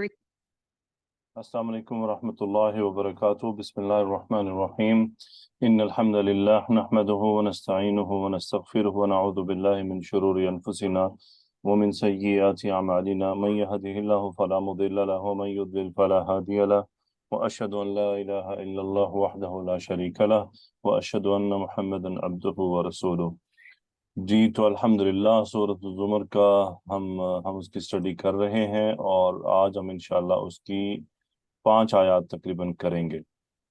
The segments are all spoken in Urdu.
السلام علیکم ورحمۃ اللہ وبرکاتہ بسم اللہ الرحمن الرحیم ان الحمد للہ نحمده ونستعینه ونستغفره ونعوذ باللہ من شرور انفسنا ومن سیئات اعمالنا من يهده الله فلا مضل له ومن يضلل فلا هادي له واشهد ان لا اله الا الله وحده لا شريك له واشهد ان محمدا عبده ورسوله۔ جی تو الحمدللہ سورۃ الزمر کا ہم اس کی اسٹڈی کر رہے ہیں، اور آج ہم انشاءاللہ اس کی 5 آیات تقریباً کریں گے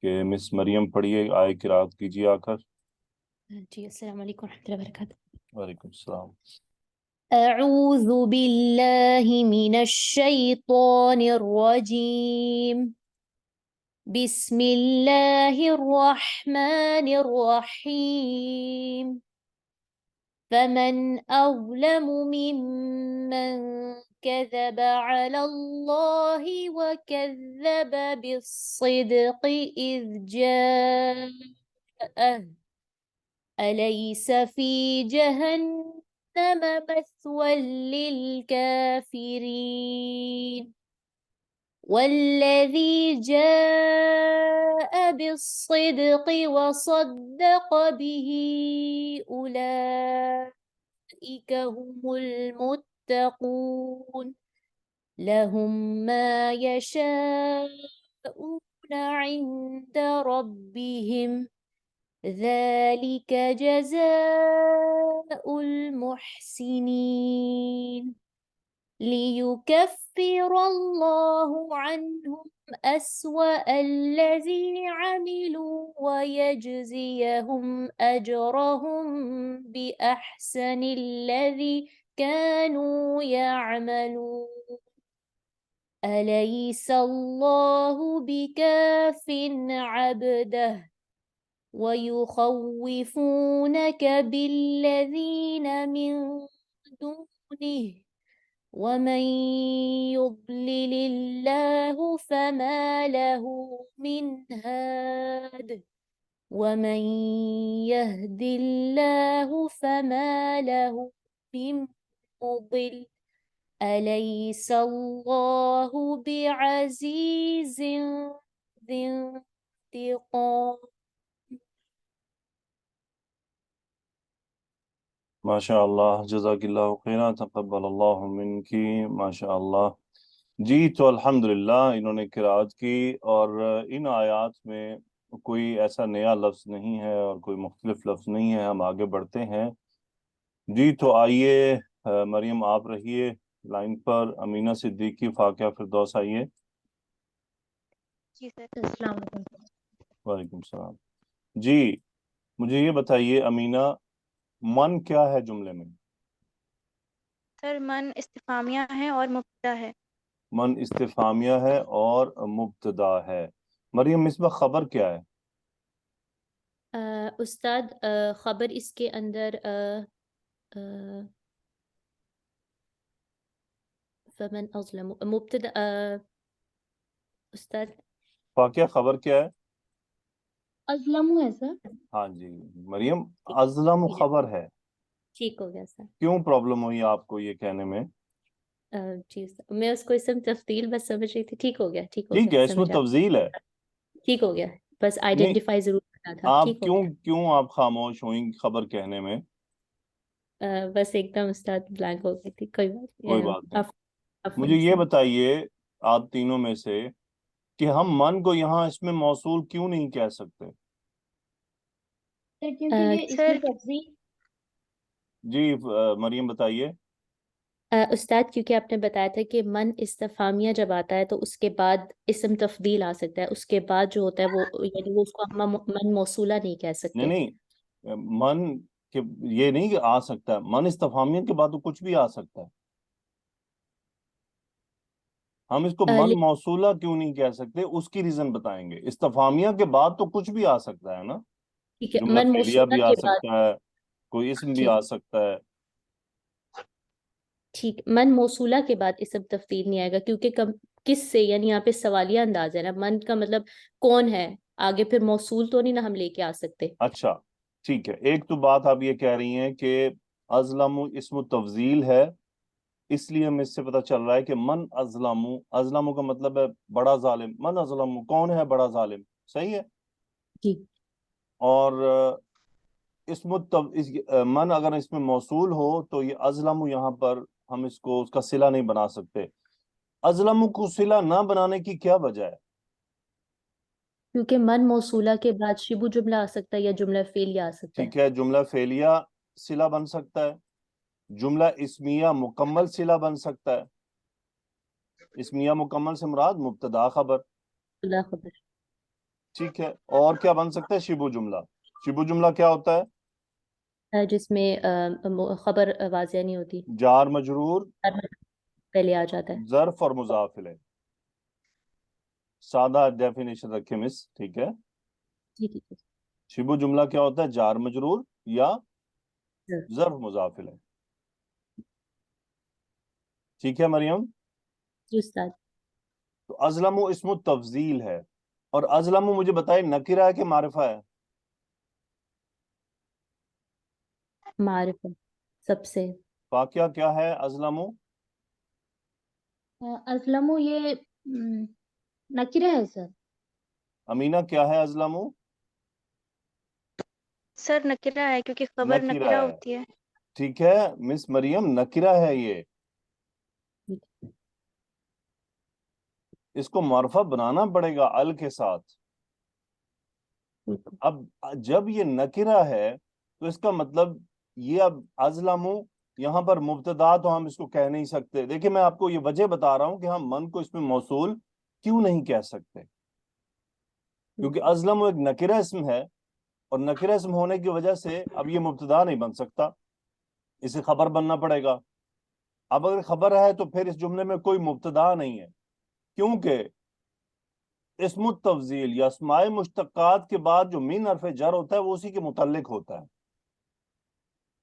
کہ مس مریم پڑھیے، آئے قرات کیجیے آ کر۔ جی السلام علیکم ورحمۃ اللہ وبرکاتہ۔ وعلیکم السلام۔ اعوذ باللہ من الشیطان الرجیم، بسم اللہ الرحمن الرحیم، فمن أظلم ممن كذب على الله وكذب بالصدق إذ جاءه أليس في جهنم مثوى للكافرين والذي جاء بالصدق وصدق به أولئك هم المتقون لهم ما يشاءون عند ربهم ذلك جزاء المحسنين ليكفر الله عنهم أسوأ الذي عملوا ويجزيهم أجرهم بأحسن الذي كانوا يعملون أليس الله بكاف عبده ويخوفونك بالذين من دونه ومن يضلل الله فما له من هاد ومن يهد الله فما له من مضل أليس الله بعزيز ذي انتقام۔ ماشاء اللہ، جزاک اللہ خیرہ، تقبل اللہ منکی، ماشاء اللہ۔ جی تو الحمدللہ انہوں نے قرات کی، اور ان آیات میں کوئی ایسا نیا لفظ نہیں ہے اور کوئی مختلف لفظ نہیں ہے۔ ہم آگے بڑھتے ہیں۔ جی تو آئیے مریم آپ رہیے لائن پر، امینہ صدیقی فاقیہ فردوس آئیے۔ جی سر، السلام علیکم۔ وعلیکم السلام۔ جی مجھے یہ بتائیے امینہ، من کیا ہے جملے میں؟ سر من استفہامیہ ہے اور مبتدا ہے۔ من استفہامیہ ہے اور مبتدا ہے۔ مریم مصباح خبر کیا ہے؟ استاد خبر اس کے اندر فمن اظلم مبتدا استاد فاقیہ خبر کیا ہے؟ اظلم ہے سر۔ ہاں جی مریم، ازلم خبر ہے۔ ٹھیک ہو گیا سر۔ کیوں پرابلم ہوئی آپ کو یہ کہنے میں؟ جی سر، میں اس کو اسم تفضیل بس سمجھ رہی تھی۔ ٹھیک ہو گیا، ٹھیک ہو ٹھیک گیا، ہے، اس میں سمجھ آ تفضیل ہے۔ ٹھیک ہو گیا، بس نہیں، آئیڈینٹیفائی ضرور کرنا تھا۔ آپ ٹھیک ہو کیوں آپ خاموش ہوئیں خبر کہنے میں؟ گیا، بس ایک دم استاد بلینک ہو گئی تھی۔ کوئی کوئی بات بات نہیں۔ عفواً مجھے یہ استاد۔ بتائیے آپ تینوں میں سے کہ ہم من کو یہاں اس میں موصول کیوں نہیں کہہ سکتے؟ کیونکہ یہ سر جی مریم بتائیے۔ استاد کیونکہ آپ نے بتایا تھا کہ من استفہامیہ جب آتا ہے تو اس کے بعد اسم تفضیل آ سکتا ہے، اس کے بعد جو ہوتا ہے وہ یعنی وہ اس کو ہم من موصولہ نہیں کہہ سکتے۔ نہیں، من کہ یہ نہیں کہ آ سکتا ہے، من استفہامیہ کے بعد تو کچھ بھی آ سکتا ہے۔ ہم اس کو من موصولہ کیوں نہیں کہہ سکتے، اس کی ریزن بتائیں گے۔ استفہامیہ کے بعد تو کچھ بھی آ سکتا ہے نا، ٹھیک ہے، جملہ من فعلیہ موصولہ بھی آ کے بعد، سکتا ہے، کوئی اسم بھی ٹھیک آ سکتا ہے۔ ٹھیک، من موصولہ کے بعد اسم تفضیل نہیں آئے گا کیونکہ کس سے، یعنی یہاں پہ سوالیہ انداز ہے نا، من کا مطلب کون ہے، آگے پھر موصول تو نہیں نا ہم لے کے آ سکتے۔ اچھا ٹھیک ہے، ایک تو بات آپ یہ کہہ رہی ہیں کہ ازلم اسم تفضیل ہے، اس لیے ہمیں اس سے پتہ چل رہا ہے کہ من ازلمو، ازلمو کا مطلب ہے بڑا ظالم، من ازلمو کون ہے بڑا ظالم، صحیح ہے. جی اور من اگر اس میں موصول ہو تو یہ ازلم یہاں پر ہم اس کو اس کا صلہ نہیں بنا سکتے. ازلم کو صلہ نہ بنانے کی کیا وجہ ہے؟ کیونکہ من موصولہ کے بعد شبو جملہ آ سکتا ہے یا جملہ فعلیہ آ سکتا ہے. ٹھیک ہے، جملہ فعلیہ صلہ بن سکتا ہے، جملہ اسمیہ مکمل صلہ بن سکتا ہے. اسمیہ مکمل سے مراد مبتدا خبر. اللہ خبر. ٹھیک ہے، اور کیا بن سکتا ہے؟ شبو جملہ. شبو جملہ کیا ہوتا ہے؟ جس میں خبر واضح نہیں ہوتی، جار مجرور، پہلے آ جاتا ہے. ظرف اور مضاف الیہ. سادہ ڈیفینیشن رکھیں مس، ٹھیک ہے. جی ٹھیک ہے. شبو جملہ کیا ہوتا ہے؟ جار مجرور یا ظرف. ظرف مضاف الیہ. ٹھیک ہے مریم. جی استاد. تو ازلم اسم التفضیل ہے، اور ازلم مجھے بتائے نکرہ ہے کہ معرفہ ہے؟ معرفہ سب سے. واقعہ کیا ہے ازلم؟ ازلم یہ نکرہ ہے سر. امینہ کیا ہے ازلم؟ سر نکرہ ہے کیونکہ خبر نکرہ نکرہ ہے. ہوتی ہے. ٹھیک ہے مس مریم، نکرہ ہے یہ. اس کو معرفہ بنانا پڑے گا ال کے ساتھ. اب جب یہ نکرہ ہے تو اس کا مطلب یہ اب ازلم یہاں پر مبتدا تو ہم اس کو کہہ نہیں سکتے. دیکھیں میں آپ کو یہ وجہ بتا رہا ہوں کہ ہم من کو اس میں موصول کیوں نہیں کہہ سکتے، کیونکہ ازلم ایک نکرہ اسم ہے، اور نکرہ اسم ہونے کی وجہ سے اب یہ مبتدا نہیں بن سکتا، اسے خبر بننا پڑے گا. اب اگر خبر ہے تو پھر اس جملے میں کوئی مبتدا نہیں ہے، کیونکہ اسم التفضیل یا اسماء مشتقات کے بعد جو من حرف جر ہوتا ہے وہ اسی کے متعلق ہوتا ہے.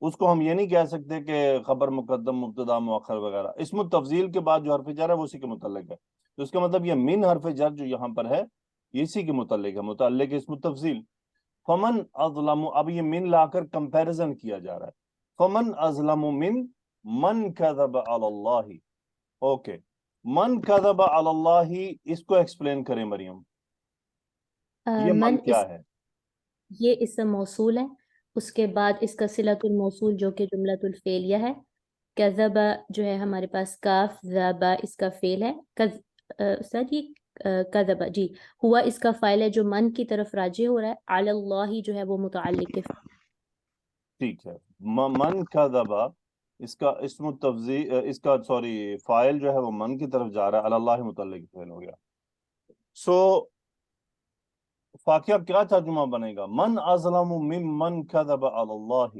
اس کو ہم یہ نہیں کہہ سکتے کہ خبر مقدم مبتدا مؤخر وغیرہ. اسم التفضیل کے بعد جو حرف جر ہے وہ اسی کے متعلق ہے. تو اس کا مطلب یہ من حرف جر جو یہاں پر ہے یہ اسی کے متعلق ہے، متعلق اسم التفضیل. فمن اظلم، اب یہ من لا کر کمپیرزن کیا جا رہا ہے. فمن اظلم من کذب علی اللہ. اوکے، من کذب علی اللہ، اس کو ایکسپلین کریں مریم. یہ من کیا ہے؟ یہ اسم موصول ہے، اس کے بعد اس کا صلۃ الموصول جو کہ جملۃ الفعلیہ ہے. کذب جو ہے ہمارے پاس کاف ذبا اس کا فعل ہے. استاد یہ کذب جی ہوا اس کا فاعل ہے جو من کی طرف راجع ہو رہا ہے. علی اللہ جو ہے وہ متعلق ہے. ٹھیک ہے، من کذب اس کا اسم التفضیل، اس کا فاعل جو ہے وہ من کی طرف جا رہا ہے، علی اللہ متعلق فعل ہو گیا. سو فاقیہ کیا ترجمہ بنے گا؟ من اظلم ممن کذب علی اللہ.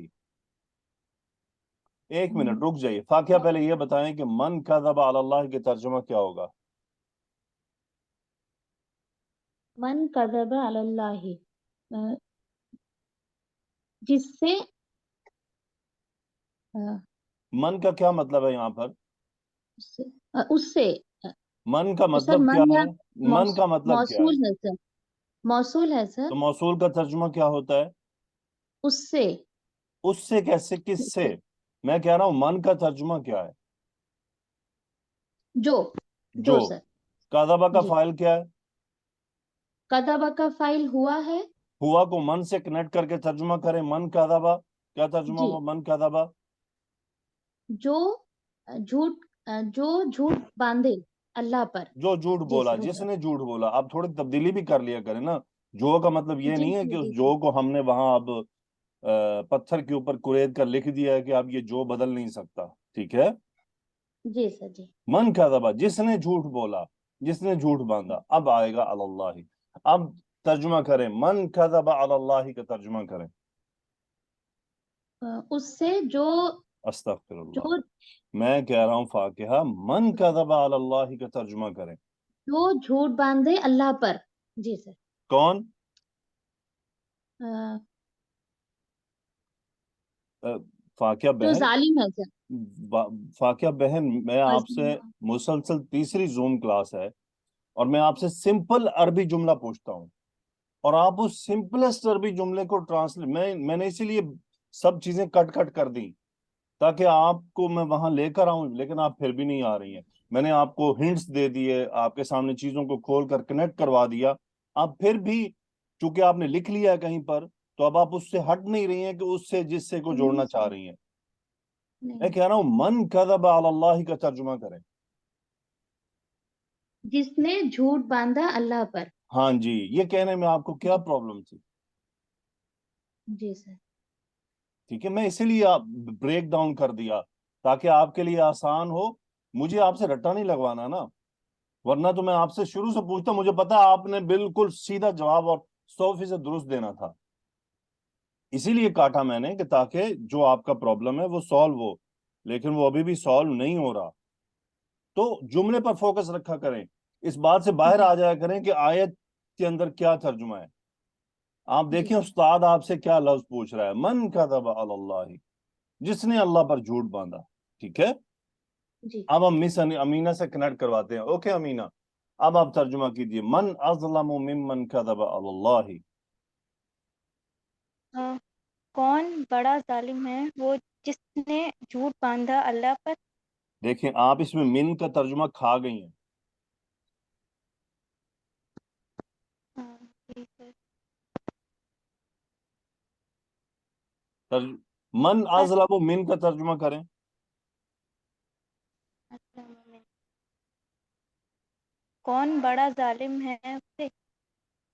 ایک منٹ رک جائیے، فاقیہ پہلے یہ بتائیں کہ من کذب علی اللہ کے ترجمہ کیا ہوگا؟ من کذب علی اللہ جس سے من کا کیا مطلب ہے یہاں پر؟ اس سے من کا سر مطلب کیا من ہے؟ من کا مطلب کیا ہے؟ موصول ہے سر، موصول ہے سر. تو موصول کا ترجمہ کیا ہوتا ہے؟ اس سے. اس سے کیسے؟ کس سے؟ میں کہہ رہا ہوں من کا ترجمہ کیا ہے؟ جو سر. کذبہ کا جی فاعل کیا ہے؟ کذبہ کا فاعل ہوا ہے. ہوا کو من سے کنیکٹ کر کے ترجمہ کریں. من کذبہ کیا ترجمہ جی ہوا؟ من کذبہ جو جھوٹ باندھے اللہ پر. جو جھوٹ جی بولا، سر جس نے جھوٹ بولا. اب تھوڑی تبدیلی بھی کر لیا کریں نا. جو کا مطلب یہ جی نہیں ہے سر کہ اس جی جو کو ہم نے وہاں اب پتھر کے اوپر قرید کر لکھ دیا ہے کہ اب یہ جو بدل نہیں سکتا. ٹھیک ہے، جی سر جی. من کذبہ جس نے جھوٹ بولا، جس نے جھوٹ باندھا. اب آئے گا علی اللہ. اب ترجمہ کریں، من کذب علی اللہ کا ترجمہ کریں. اس سے جو استغفر اللہ، میں کہہ رہا ہوں فاقیہ من کذب علی اللہ کا ترجمہ کریں. جو جھوٹ باندھے اللہ پر. جی سر. کون؟ فاقیہ جو بہن، ظالم ہے سر. فاقیہ بہن میں آپ سے مسلسل تیسری زوم کلاس ہے، اور میں آپ سے سمپل عربی جملہ پوچھتا ہوں، اور آپ اس سمپلسٹ عربی جملے کو ٹرانسلیٹ، میں نے اسی لیے سب چیزیں کٹ کر دی تاکہ آپ کو میں وہاں لے کر آؤں، لیکن آپ پھر بھی نہیں آ رہی ہیں. میں نے آپ کو ہنٹس دے دیے، آپ کے سامنے چیزوں کو کھول کر کنیکٹ کروا دیا، آپ پھر بھی چونکہ آپ نے لکھ لیا ہے کہیں پر، تو اب آپ اس سے ہٹ نہیں رہی ہیں کہ اس سے جس سے کو جوڑنا چاہ رہی ہیں. میں کہہ رہا ہوں من کذب علی اللہ کا ترجمہ کریں. جس نے جھوٹ باندھا اللہ پر. ہاں جی، یہ کہنے میں آپ کو کیا پرابلم تھی؟ جی سر. ٹھیک ہے، میں اسی لیے آپ بریک ڈاؤن کر دیا تاکہ آپ کے لیے آسان ہو. مجھے آپ سے رٹا نہیں لگوانا نا، ورنہ تو میں آپ سے شروع سے پوچھتا، مجھے پتا آپ نے بالکل سیدھا جواب اور 100% درست دینا تھا. اسی لیے کاٹا میں نے کہ تاکہ جو آپ کا پرابلم ہے وہ سالو ہو، لیکن وہ ابھی بھی سالو نہیں ہو رہا. تو جملے پر فوکس رکھا کریں، اس بات سے باہر آ جایا کریں کہ آیت کے اندر کیا ترجمہ ہے. آپ دیکھیں استاد آپ سے کیا لفظ پوچھ رہا ہے، من کذب علی اللہ، جس نے اللہ پر جھوٹ باندھا. ٹھیک ہے، جی. اب ہم مس امینہ سے کنیکٹ کرواتے ہیں. اوکے امینہ، اب آپ ترجمہ کیجئے. من اظلم ممن کذب علی اللہ. کون بڑا ظالم ہے وہ جس نے جھوٹ باندھا اللہ پر. دیکھیں آپ اس میں من کا ترجمہ کھا گئی ہیں. جی سر. من اظلم من کا ترجمہ کریں. کون بڑا ظالم ہے اسے.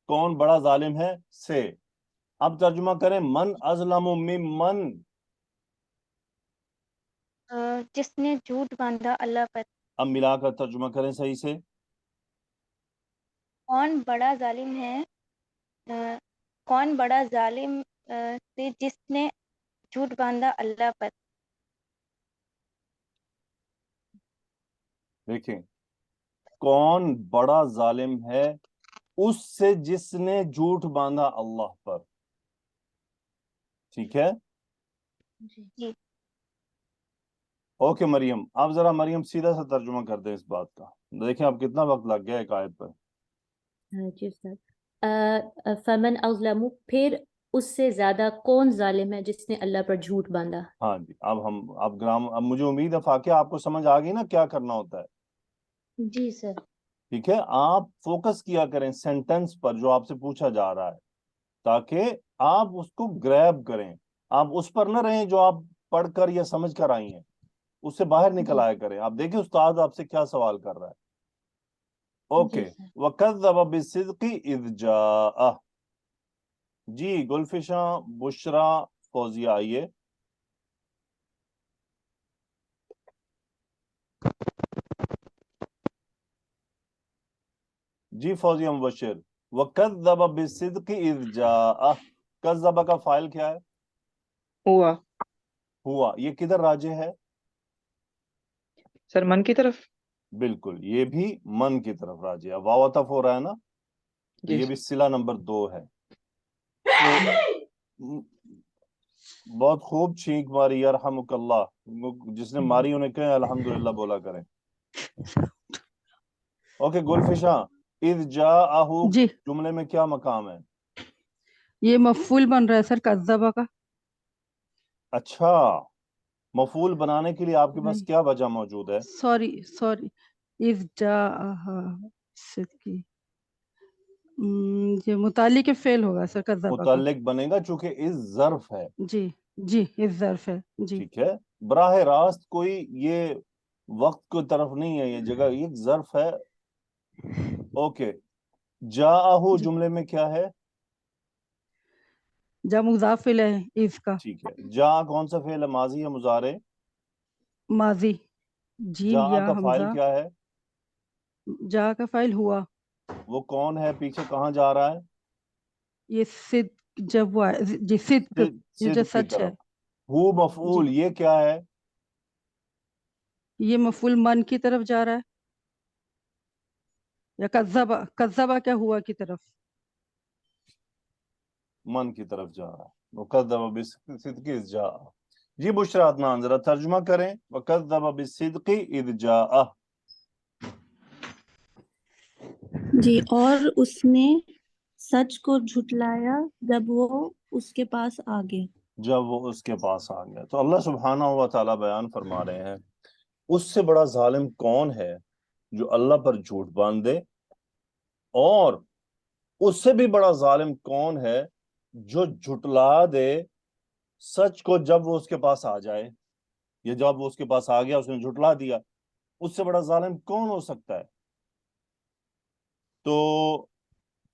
کون بڑا ظالم ہے سے. اب ترجمہ کریں من اظلم ممن. جس نے جھوٹ باندھا اللہ پر. اب ملا کر ترجمہ کریں صحیح سے. کون بڑا ظالم ہے کون بڑا ظالم سے جس نے جھوٹ باندھا اللہ پر. دیکھیں کون بڑا ظالم ہے اس سے جس نے جھوٹ باندھا اللہ پر. ٹھیک ہے. جی. اوکے مریم، آپ ذرا مریم سیدھا سا ترجمہ کر دیں اس بات کا. دیکھیں اب کتنا وقت لگ گیا ایک آیت پر. جی سر. فمن اظلم، پھر اس سے زیادہ کون ظالم ہے جس نے اللہ پر جھوٹ باندھا. ہاں جی، اب مجھے امید ہے فاقیہ آپ کو سمجھ آ گئی نا کیا کرنا ہوتا ہے. جی سر. ٹھیک ہے، آپ فوکس کیا کریں سینٹنس پر جو آپ سے پوچھا جا رہا ہے، تاکہ آپ اس کو گریب کریں. آپ اس پر نہ رہیں جو آپ پڑھ کر یا سمجھ کر آئی ہیں، اس سے باہر نکل آیا کریں. آپ دیکھیں استاد آپ سے کیا سوال کر رہا ہے. اوکے. وَكَذَّبَ بِالصِّدْقِ إِذْ جَاءَهُ. جی گلفشاں، بشرا، فوزیہ آئیے. جی فوزیہ مبشر. وَكَذَّبَ بِالصِّدْقِ إِذْ جَاءَهُ. کذب کا فائل کیا ہے؟ ہوا. یہ کدھر راجع ہے؟ سر من کی طرف. بالکل، یہ بھی من کی طرف راجع ہے. واو عطف ہو رہا ہے نا، تو جی یہ بھی صلہ نمبر 2 ہے. تو بہت خوب چھینک ماری یرحمک اللہ. جس نے ماری انہیں کہیں الحمدللہ بولا کریں. اوکے گلفشاں، اذ جاءہ جی جملے میں کیا مقام ہے؟ یہ مفعول بن رہا ہے سر کذبہ کا. اچھا، مفعول بنانے کے لیے آپ کے پاس کیا وجہ موجود ہے؟ سوری اذ جاءہ صدقی، یہ متعلق فعل ہوگا سر کذبہ کا. متعلق بنے گا چونکہ اس ظرف ہے. جی جی اس ظرف ہے. جی ٹھیک ہے، براہ راست کوئی یہ وقت کی طرف نہیں ہے، یہ جگہ ایک ظرف ہے. اوکے، جاءہ جی. جملے میں کیا ہے؟ جا مضاف الیہ اس کا. ٹھیک ہے، جا کون سا فعل ہے، ماضی یا مضارع؟ ماضی. جیم جا یا کا فاعل حمزہ. کیا ہے؟ جا کا فاعل ہوا. وہ کون ہے، پیچھے کہاں جا رہا ہے؟ یہ صدق جب وہ جی صدق یہ جو صدق کی سچ ہے. طرف. ہو جی مفعول، یہ کیا ہے؟ یہ مفعول من کی طرف جا رہا ہے، یا کذبہ کیا ہوا کی طرف. من کی طرف جا رہا ہے. وَكَذَّبَ بِالصِّدْقِ إِذْ جَاءَهُ. جی بشرا عدنان ذرا ترجمہ کریں. وَكَذَّبَ بِالصِّدْقِ إِذْ جَاءَهُ. جی، اور اس نے سچ کو جھٹلایا جب وہ اس کے پاس آ گئے. جب وہ اس کے پاس آ گیا. تو اللہ سبحانہ و تعالیٰ بیان فرما رہے ہیں اس سے بڑا ظالم کون ہے جو اللہ پر جھوٹ باندھ دے، اور اس سے بھی بڑا ظالم کون ہے جو جھٹلا دے سچ کو جب وہ اس کے پاس آ جائے، یا جب وہ اس کے پاس آ گیا اس نے جھٹلا دیا. اس سے بڑا ظالم کون ہو سکتا ہے؟ تو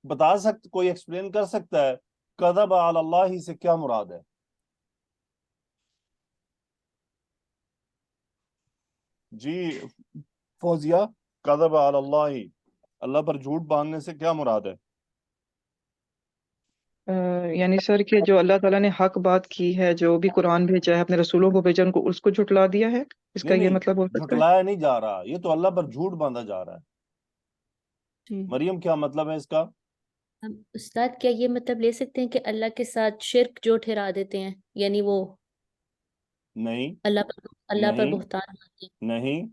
بتا سکتے، کوئی ایکسپلین کر سکتا ہے کذب علی اللہ سے کیا مراد ہے؟ جی فوزیہ، کذب علی اللہ، اللہ پر جھوٹ باندھنے سے کیا مراد ہے؟ یعنی سر کہ جو اللہ تعالیٰ نے حق بات کی ہے، جو بھی قرآن بھیجا ہے، اپنے رسولوں کو بھیجا، ان کو اس کو جھٹلا دیا ہے، اس کا نہیں یہ نہیں، مطلب ہو سکتا ہے؟ جھٹلایا نہیں جا رہا، یہ تو اللہ پر جھوٹ باندھا جا رہا ہے. جی مریم کیا مطلب ہے اس کا؟ ہم استاد کیا یہ مطلب لے سکتے ہیں کہ اللہ کے ساتھ شرک جو ٹھہرا دیتے ہیں، یعنی وہ نہیں اللہ پر نہیں بہتان باندھتے ہیں؟ نہیں.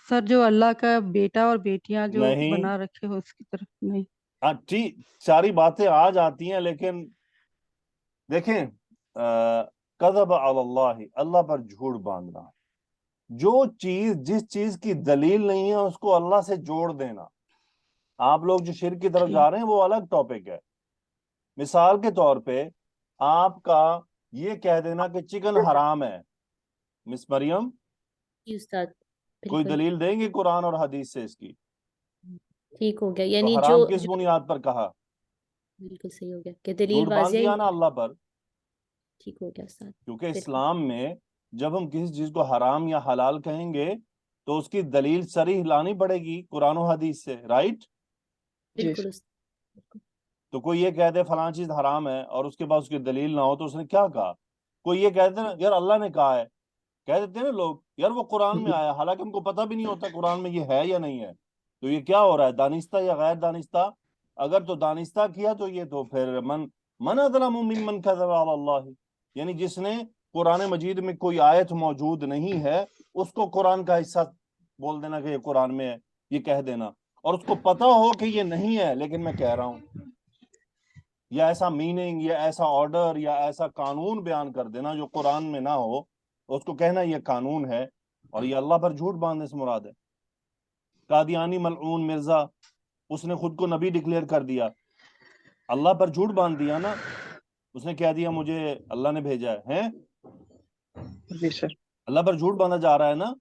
سر، جو اللہ کا بیٹا اور بیٹیاں جو نہیں. بنا رکھے ہو اس کی طرف نہیں. ہاں ٹھیک، ساری باتیں آ جاتی ہیں، لیکن دیکھیں کذب علی اللہ، اللہ پر جھوٹ باندھنا، جو چیز جس چیز کی دلیل نہیں ہے اس کو اللہ سے جوڑ دینا. آپ لوگ جو شرک کی طرف ٹھیک. جا رہے ہیں وہ الگ ٹاپک ہے. مثال کے طور پہ آپ کا یہ کہہ دینا کہ چکن حرام ہے، مس مریم جی استاد، کوئی بالکل دلیل دیں گے قرآن اور حدیث سے اس کی؟ ٹھیک ہو گیا، تو یعنی حرام کس بنیاد پر کہا؟ بالکل صحیح ہو گیا کہ جھوٹ دلیل باندھ واضح دیا ہی نا اللہ پر. ٹھیک ہو گیا استاد. کیونکہ بالکل اسلام میں جب ہم کسی چیز کو حرام یا حلال کہیں گے تو اس کی دلیل صریح لانی پڑے گی قرآن و حدیث سے، رائٹ؟ جی بالکل سر. استاد، بالکل. تو کوئی یہ کہہ دے فلاں چیز حرام ہے اور اس کے بعد اس کی دلیل نہ ہو تو اس نے کیا کہا؟ کوئی یہ کہتے نا یار اللہ نے کہا ہے، کہہ دیتے ہیں نا لوگ یار وہ قرآن میں آیا، حالانکہ ان کو پتہ بھی نہیں ہوتا قرآن میں یہ ہے یا نہیں ہے. تو یہ کیا ہو رہا ہے، دانستہ یا غیر دانستہ؟ اگر تو دانستہ کیا تو یہ تو پھر من اظلم ممن کذب علی اللہ، یعنی جس نے قرآن مجید میں کوئی آیت موجود نہیں ہے اس کو قرآن کا حصہ بول دینا کہ یہ قرآن میں ہے، یہ کہہ دینا، اور اس کو پتہ ہو کہ یہ نہیں ہے لیکن میں کہہ رہا ہوں، یا ایسا میننگ یا ایسا آرڈر یا ایسا قانون بیان کر دینا جو قرآن میں نہ ہو، اس کو کہنا یہ قانون ہے، اور یہ اللہ پر جھوٹ باندھنے سے مراد ہے. قادیانی ملعون مرزا، اس نے خود کو نبی ڈکلیئر کر دیا، اللہ پر جھوٹ باندھ دیا نا، اس نے کہہ دیا مجھے اللہ نے بھیجا ہے. جی سر. اللہ پر جھوٹ باندھا جا رہا ہے نا.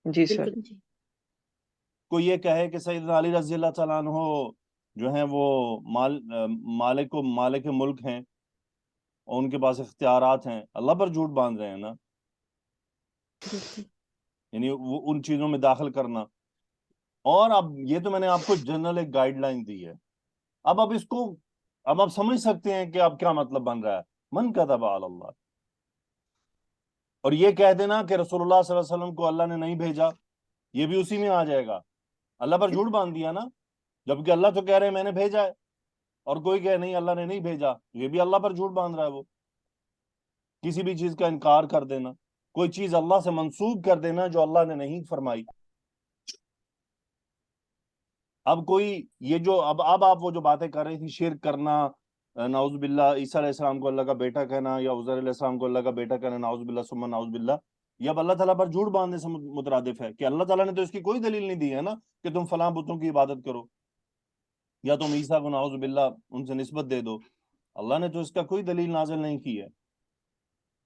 جی سر. بالکل جی. کوئی یہ کہے کہ سیدنا علی رضی اللہ تعالیٰ عنہ جو ہیں وہ مالک ملک ہیں اور ان کے پاس اختیارات ہیں، اللہ پر جھوٹ باندھ رہے ہیں نا. بالکل یعنی وہ ان چیزوں میں داخل کرنا. اور اب یہ تو میں نے آپ کو جنرل ایک گائیڈ لائن دی ہے، اب اس کو اب آپ سمجھ سکتے ہیں کہ اب کیا مطلب بن رہا ہے من کذب علی اللہ. اور یہ کہہ دینا کہ رسول اللہ صلی اللہ علیہ وسلم کو اللہ نے نہیں بھیجا، یہ بھی اسی میں آ جائے گا. اللہ پر جھوٹ باندھ دیا نا، جبکہ اللہ تو کہہ رہے ہیں میں نے بھیجا ہے، اور کوئی کہے نہیں اللہ نے نہیں بھیجا، یہ بھی اللہ پر جھوٹ باندھ رہا ہے. وہ کسی بھی چیز کا انکار کر دینا، کوئی چیز اللہ سے منسوب کر دینا جو اللہ نے نہیں فرمائی. اب کوئی یہ جو اب آپ وہ جو باتیں کر رہی تھی شرک کرنا، نعوذ باللہ عیسیٰ علیہ السلام کو اللہ کا بیٹا کہنا یا عزیر علیہ السلام کو اللہ کا بیٹا کہنا، نعوذ باللہ ثم نعوذ باللہ، یہ اب اللہ تعالیٰ پر جھوٹ باندھنے سے مترادف ہے کہ اللہ تعالیٰ نے تو اس کی کوئی دلیل نہیں دی ہے نا کہ تم فلاں بتوں کی عبادت کرو یا تم عیسیٰ کو نعوذ باللہ ان سے نسبت دے دو. اللہ نے تو اس کا کوئی دلیل نازل نہیں کی ہے.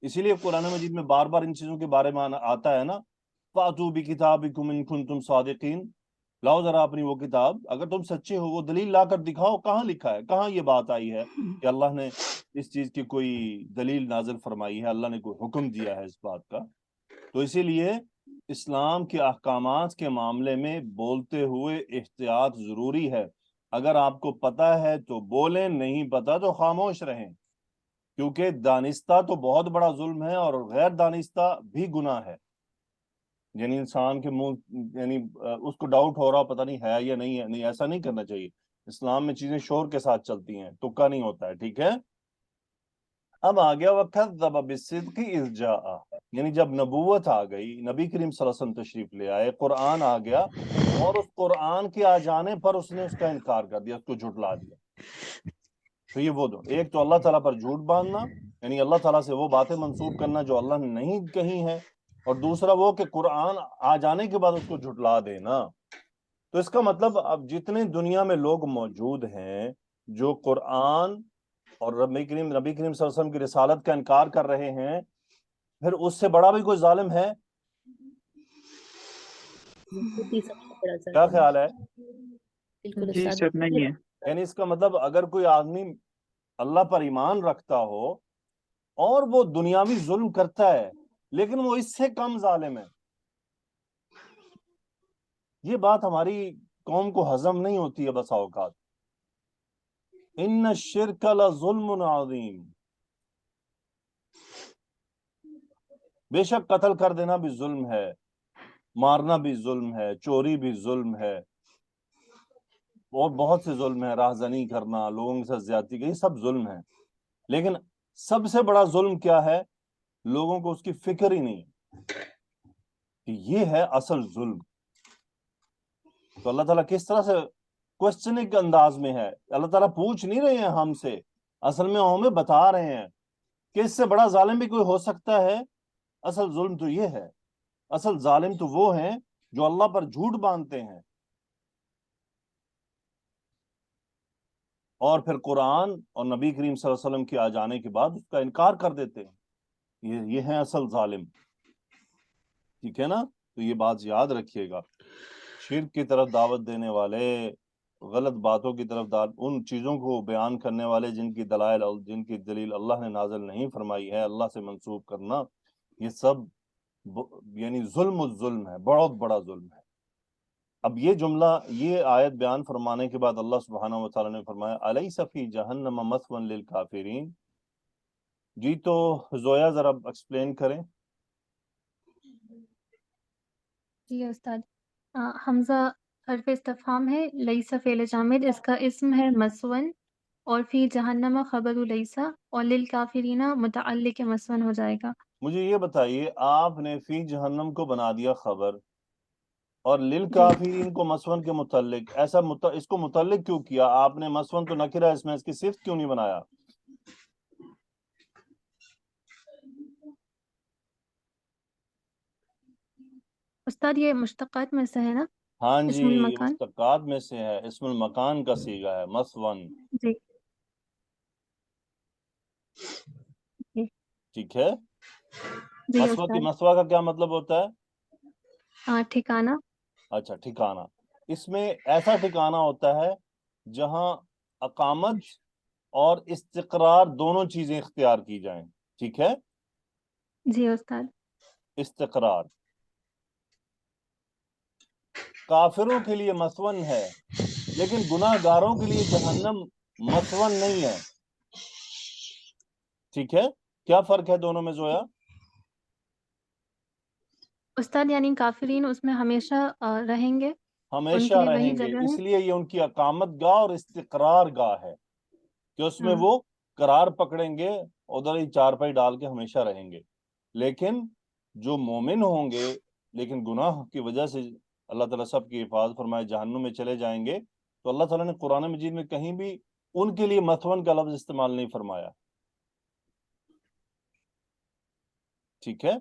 اسی لیے قرآن مجید میں بار بار ان چیزوں کے بارے میں آتا ہے نا، فَأْتُوا بِكِتَابِكُمْ إِن كُنتُمْ صَادِقِينَ، لاؤ ذرا اپنی وہ کتاب، اگر تم سچے ہو وہ دلیل لا کر دکھاؤ، کہاں لکھا ہے، کہاں یہ بات آئی ہے کہ اللہ نے اس چیز کی کوئی دلیل نازل فرمائی ہے، اللہ نے کوئی حکم دیا ہے اس بات کا. تو اسی لیے اسلام کے احکامات کے معاملے میں بولتے ہوئے احتیاط ضروری ہے. اگر آپ کو پتہ ہے تو بولیں، نہیں پتہ تو خاموش رہیں، کیونکہ دانستہ تو بہت بڑا ظلم ہے اور غیر دانستہ بھی گناہ ہے. یعنی انسان کے منہ یعنی اس کو ڈاؤٹ ہو رہا پتہ نہیں ہے یا نہیں ہے، نہیں ایسا نہیں کرنا چاہیے. اسلام میں چیزیں شور کے ساتھ چلتی ہیں، تکا نہیں ہوتا ہے، ٹھیک ہے. اب آ گیا وَكَذَّبَ بِالصِّدْقِ إِذْ جَاءَ، یعنی جب نبوت آ گئی، نبی کریم صلی اللہ علیہ وسلم تشریف لے آئے، قرآن آ گیا، اور اس قرآن کے آ جانے پر اس نے اس کا انکار کر دیا، اس کو جھٹلا دیا. تو یہ وہ دو، ایک تو اللہ تعالیٰ پر جھوٹ باندھنا، یعنی اللہ تعالیٰ سے وہ باتیں منسوب کرنا جو اللہ نے نہیں کہی ہیں، اور دوسرا وہ کہ قرآن آ جانے کے بعد اس کو جھٹلا دینا۔ تو اس کا مطلب اب جتنے دنیا میں لوگ موجود ہیں جو قرآن اور نبی کریم صلی اللہ علیہ وسلم کی رسالت کا انکار کر رہے ہیں، پھر اس سے بڑا بھی کوئی ظالم ہے؟ خود ہی سب سے بڑا کیا ظالم ہے۔ خیال ہے؟ بالکل جی استاد، سر نہیں ہے۔ یعنی اس کا مطلب اگر کوئی آدمی اللہ پر ایمان رکھتا ہو اور وہ دنیاوی ظلم کرتا ہے لیکن وہ اس سے کم ظالم ہے، یہ بات ہماری قوم کو ہضم نہیں ہوتی ہے بسا اوقات۔ ان الشرک لظلم عظیم، بے شک قتل کر دینا بھی ظلم ہے، مارنا بھی ظلم ہے، چوری بھی ظلم ہے، اور بہت سے ظلم ہے، راہزنی کرنا، لوگوں کے ساتھ زیادتی کی، یہ سب ظلم ہے۔ لیکن سب سے بڑا ظلم کیا ہے؟ لوگوں کو اس کی فکر ہی نہیں کہ یہ ہے اصل ظلم۔ تو اللہ تعالیٰ کس طرح سے کوشچننگ کے انداز میں ہے، اللہ تعالیٰ پوچھ نہیں رہے ہیں ہم سے، اصل میں ہمیں بتا رہے ہیں کہ اس سے بڑا ظالم بھی کوئی ہو سکتا ہے۔ اصل ظلم تو یہ ہے، اصل ظالم تو وہ ہیں جو اللہ پر جھوٹ باندھتے ہیں اور پھر قرآن اور نبی کریم صلی اللہ علیہ وسلم کے آ جانے کے بعد اس کا انکار کر دیتے ہیں، یہ ہیں اصل ظالم۔ ٹھیک ہے نا؟ تو یہ بات یاد رکھیے گا، شرک کی طرف دعوت دینے والے، غلط باتوں کی طرف ان چیزوں کو بیان کرنے والے جن کی دلائل اور جن کی دلیل اللہ نے نازل نہیں فرمائی ہے، اللہ سے منسوب کرنا، یہ سب یعنی ظلم الظلم ہے، بہت بڑا ظلم ہے۔ اب یہ جملہ، یہ آیت بیان فرمانے کے بعد اللہ سبحانہ وتعالی نے فرمایا الیس فی جہنم مثوی للکافرین۔ جی تو زویا ذرا ایکسپلین کریں۔ جی استاد، حمزہ حرف استفہام ہے، لیسا فعل جامد، اس کا اسم ہے مسون، اور فی جہنم خبر لیسا، اور للکافرین متعلق مسون ہو جائے گا۔ مجھے یہ بتائیے، آپ نے فی جہنم کو بنا دیا خبر اور جی للکافرین کو مسون کے متعلق، ایسا اس کو متعلق کیوں کیا آپ نے؟ مسون تو نکرہ اس میں، اس کی صفت کیوں نہیں بنایا؟ استاد یہ مشتقات میں سے ہے نا، ہاں جی، اسم المکان۔ مشتقات میں سے ہے، اسم المکان کا صیغہ ہے مسون۔ جی جی ٹھیک ہے، جی مسوہ استاد، مسوہ کا کیا مطلب ہوتا ہے؟ ٹھکانہ۔ اچھا، ٹھکانہ۔ اس میں ایسا ٹھکانہ ہوتا ہے جہاں اقامت اور استقرار دونوں چیزیں اختیار کی جائیں۔ ٹھیک ہے، جی استاد، استقرار کافروں کے لیے مسون ہے، لیکن گناہ گاروں کے لیے جہنم مسون نہیں ہے۔ ٹھیک ہے، کیا فرق ہے دونوں میں زویا؟ استاد یعنی کافرین اس میں ہمیشہ رہیں گے، ان ہمیشہ کے لیے وہی رہیں گے، جگہ ہے۔ اس لیے یہ ان کی اقامت گاہ اور استقرار گاہ ہے کہ اس میں وہ قرار پکڑیں گے، ادھر ہی چارپائی ڈال کے ہمیشہ رہیں گے۔ لیکن جو مومن ہوں گے لیکن گناہ کی وجہ سے اللہ تعالیٰ سب کی حفاظت فرمائے جہنم میں چلے جائیں گے، تو اللہ تعالیٰ نے قرآن مجید میں کہیں بھی ان کے لیے مثون کا لفظ استعمال نہیں فرمایا۔ ٹھیک ہے،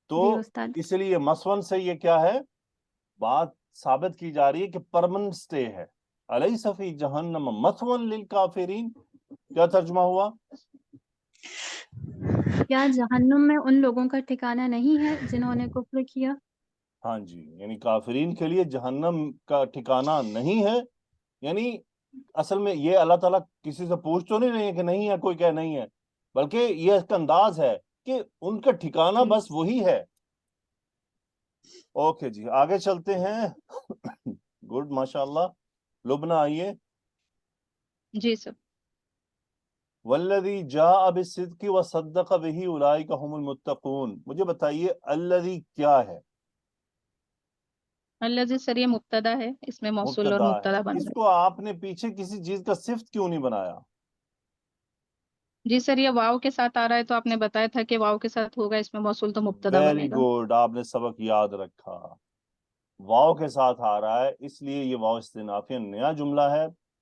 تو جی استاد، اس لیے مثون سے یہ کیا ہے، بات ثابت کی جا رہی ہے کہ پرمنٹ سٹے ہے۔ الیس فی جہنم مثون للکافرین، کیا ترجمہ ہوا؟ کیا جہنم میں ان لوگوں کا ٹھکانہ نہیں ہے جنہوں نے کفر کیا؟ ہاں جی، یعنی کافرین کے لیے جہنم کا ٹھکانہ نہیں ہے، یعنی اصل میں یہ اللہ تعالیٰ کسی سے پوچھ تو نہیں رہے ہیں کہ نہیں ہے، کوئی کہے نہیں ہے، بلکہ یہ اس کا انداز ہے کہ ان کا ٹھکانہ جی بس وہی ہے۔ اوکے جی، آگے چلتے ہیں۔ گڈ، ماشاءاللہ۔ لبنہ آئیے۔ جی سر۔ والذی جاء بالصدق وصدق به اولئک هم المتقون، مجھے بتائیے الذی کیا ہے؟ الذی سر یہ مبتدا ہے، اس میں موصول اور مبتدا ہے، مبتدا بن اس رہا کو آپ نے پیچھے کسی چیز کا صفت کیوں نہیں بنایا؟ ہے۔ جی سر، یہ واو کے ساتھ آ رہا ہے تو آپ نے بتایا تھا کہ واو کے ساتھ ہوگا، اس میں موصول تو مبتدا ویری بنے گا۔ گڈ، آپ نے سبق یاد رکھا۔ واو کے ساتھ آ رہا ہے، اس لیے یہ واو استئنافیہ نیا جملہ ہے،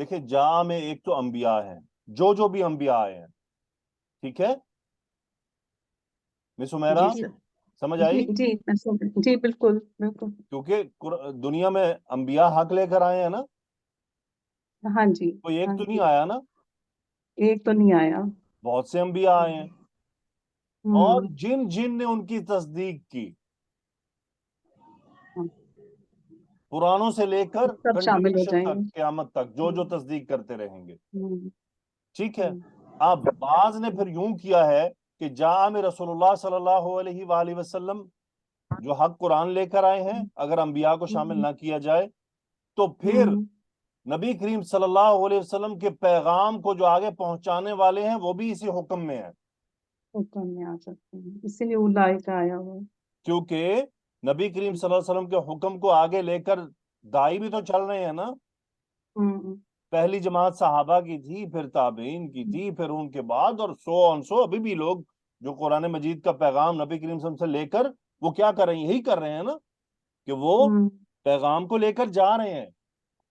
دیکھیں جا میں ایک تو انبیاء ہیں، جو بھی انبیاء آئے ہیں، ٹھیک ہے مس عمیرہ، جی سر. سمجھ جی آئی؟ جی میں جی بالکل بالکل. کیونکہ دنیا میں انبیاء حق لے کر آئے ہیں نا، ہاں جی کوئی ایک ہاں تو نہیں جی. آیا نا، ایک تو نہیں آیا. بہت سے انبیاء آئے ہیں، اور جن نے ان کی تصدیق کی، پرانوں سے لے کر سب شامل ہو کنٹینیوشن جائیں تک، گے. قیامت تک جو تصدیق کرتے رہیں گے، ہوں، ٹھیک ہے۔ ہوں، اب بعض نے پھر یوں کیا ہے کہ جاء میں رسول اللہ صلی اللہ علیہ وآلہ وسلم جو حق قرآن لے کر آئے ہیں، اگر انبیاء کو شامل نہ کیا جائے تو پھر نبی کریم صلی اللہ علیہ وسلم کے پیغام کو جو آگے پہنچانے والے ہیں وہ بھی اسی حکم میں ہیں، حکم میں آ سکتے ہیں، اسی لیے اولئک آیا ہوا ہے. کیونکہ نبی کریم صلی اللہ علیہ وسلم کے حکم کو آگے لے کر دائی بھی تو چل رہے ہیں نا۔ پہلی جماعت صحابہ کی تھی، پھر تابعین کی تھی، پھر ان کے بعد، اور سو ابھی بھی لوگ جو قرآن مجید کا پیغام نبی کریم صلی اللہ علیہ وسلم سے لے کر وہ کیا کر رہے ہیں، یہی کر رہے ہیں نا کہ وہ پیغام کو لے کر جا رہے ہیں،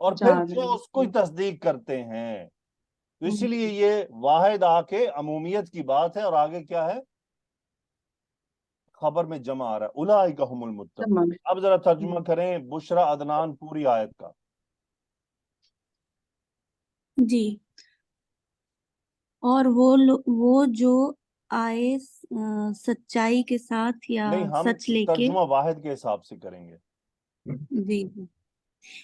اور پھر جو اس کو تصدیق کرتے ہیں۔ تو اسی لیے یہ واحد آ کے عمومیت کی بات ہے، اور آگے کیا ہے، خبر میں جمع آ رہا ہے اولئک هم المتقون۔ اب ذرا ترجمہ کریں بشرا عدنان پوری آیت کا۔ جی، اور وہ جو آئے سچائی کے ساتھ یا نہیں، ہم سچ لے کے، ترجمہ واحد کے حساب سے کریں گے۔ جی،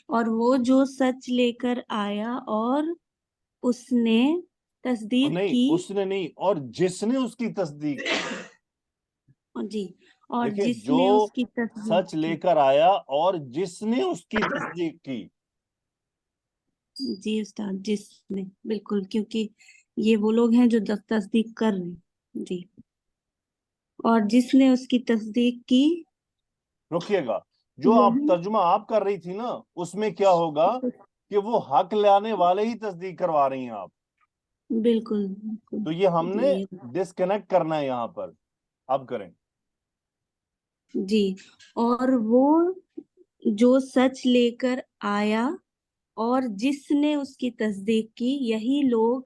اور وہ جو سچ لے کر آیا اور اس نے تصدیق نہیں، کی، اس نے نہیں، اور جس نے اس کی تصدیق کی۔ جی، اور دیکھیں جس جو نے اس کی تصدیق سچ لے کر آیا اور جس نے اس کی تصدیق کی۔ جی استاد، جس نے، بالکل، کیونکہ یہ وہ لوگ ہیں جو تصدیق کر رہے ہیں، جی، اور جس نے اس کی تصدیق کی۔ رکیے گا، جو آپ ترجمہ آپ کر رہی تھی نا، اس میں کیا ہوگا کہ وہ حق لانے والے ہی تصدیق کروا رہی ہیں آپ، بالکل تو یہ ہم نے ڈسکنیکٹ کرنا ہے یہاں پر۔ اب کریں۔ جی، اور وہ جو سچ لے کر آیا اور جس نے اس کی تصدیق کی، یہی لوگ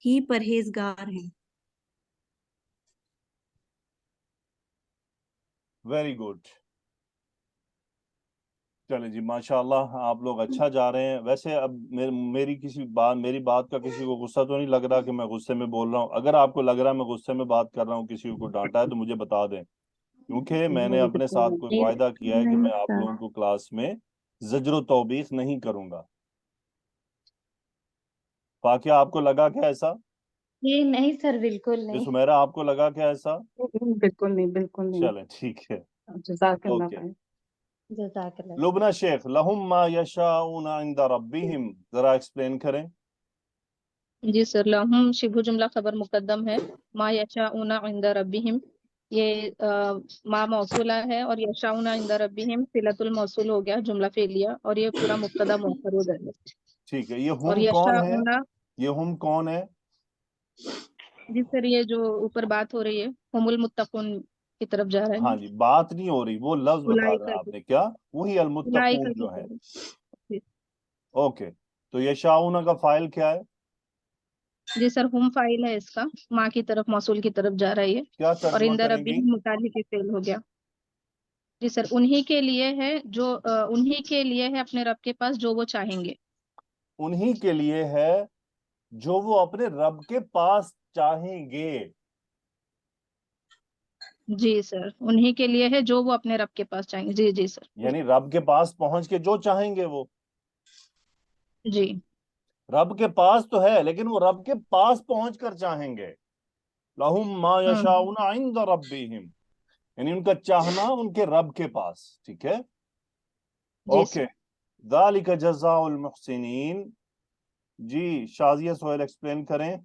ہی پرہیزگار ہیں۔ ویری گڈ، چلیں جی، ماشاءاللہ آپ لوگ اچھا جا رہے ہیں۔ ویسے اب میری بات کا کسی کو غصہ تو نہیں لگ رہا کہ میں غصے میں بول رہا ہوں؟ اگر آپ کو لگ رہا ہے میں غصے میں بات کر رہا ہوں، کسی کو ڈانٹا ہے تو مجھے بتا دیں، کیونکہ میں نے اپنے ساتھ کوئی وعدہ کیا ہے کہ میں آپ لوگوں کو کلاس میں زجر و توبیخ نہیں کروں گا۔ باقی آپ کو لگا کیا ایسا؟ نہیں سر، بالکل نہیں. سمیرا آپ کو لگا کیا ایسا؟ بالکل نہیں، بالکل نہیں. چلیں ٹھیک ہے، جزاک اللہ اوکے۔ خیر. جزاک اللہ. لبنہ شیخ، لہم ما یشاؤون عند ربہم، ذرا ایکسپلین کریں۔ جی سر، لہم شبہ جملہ خبر مقدم ہے، ما یشاؤون عند ربہم، یہ ما موصولہ ہے، اور یشاؤون عند ربہم صلۃ الموصول ہو گیا، جملہ فعلیہ، اور یہ پورا مبتدا مؤخر ہو جائے گا۔ ٹھیک ہے، یہ اور ہم کون ہے؟ یشاؤون، یہ ہم کون ہے؟ جی سر، یہ جو اوپر بات ہو رہی ہے ہم المتقون کی طرف جا رہے ہاں ہیں، جی، بات نہیں ہو رہی، وہ لفظ بتا رہا آپ نے کیا، وہی المتقون جو ہے۔ اوکے، تو یشاؤون کا فاعل کیا ہے؟ جی سر، ہم فاعل ہے اس کا، ماں کی طرف، موصول کی طرف جا رہی ہے، کیا اور ترجمہ عند کریں گی؟ ربہم متعلق فعل ہو گیا۔ جی سر، انہی کے لیے ہے جو انہی کے لیے ہے اپنے رب کے پاس جو وہ چاہیں گے۔ انہی کے لیے ہے جو وہ اپنے رب کے پاس چاہیں گے۔ جی سر، انہی کے لیے ہے جو وہ اپنے رب کے پاس چاہیں گے۔ جی جی سر، یعنی رب کے پاس پہنچ کے جو چاہیں گے وہ، جی رب کے پاس تو ہے لیکن وہ رب کے پاس پہنچ کر چاہیں گے۔ لہم ما یشاؤون عند ربہم، یعنی ان کا چاہنا ان کے رب کے پاس، ٹھیک ہے، اوکے۔ ذالک جزاء المحسنین، جی شازیہ سہیل ایکسپلین کریں۔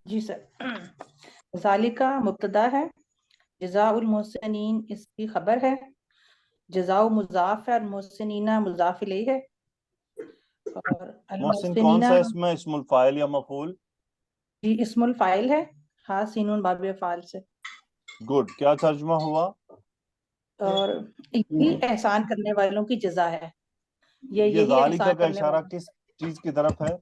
جی سر، ذالکہ مبتدا ہے، جزاء المحسنین اس کی خبر ہے، جزاء مضاف ہے اور محسنینہ مضاف الیہ ہے، اور محسن کون سا المحسنینہ اسم ہے، اسم الفاعل یا مفعول؟ جی اسم الفاعل ہے، ہاں سینون باب افعال سے، گڈ، کیا ترجمہ ہوا؟ اور یہی احسان کرنے والوں کی جزا ہے، یہ یہ یہی ذالکہ احسان کا کرنے اشارہ والا کس چیز کی طرف ہے؟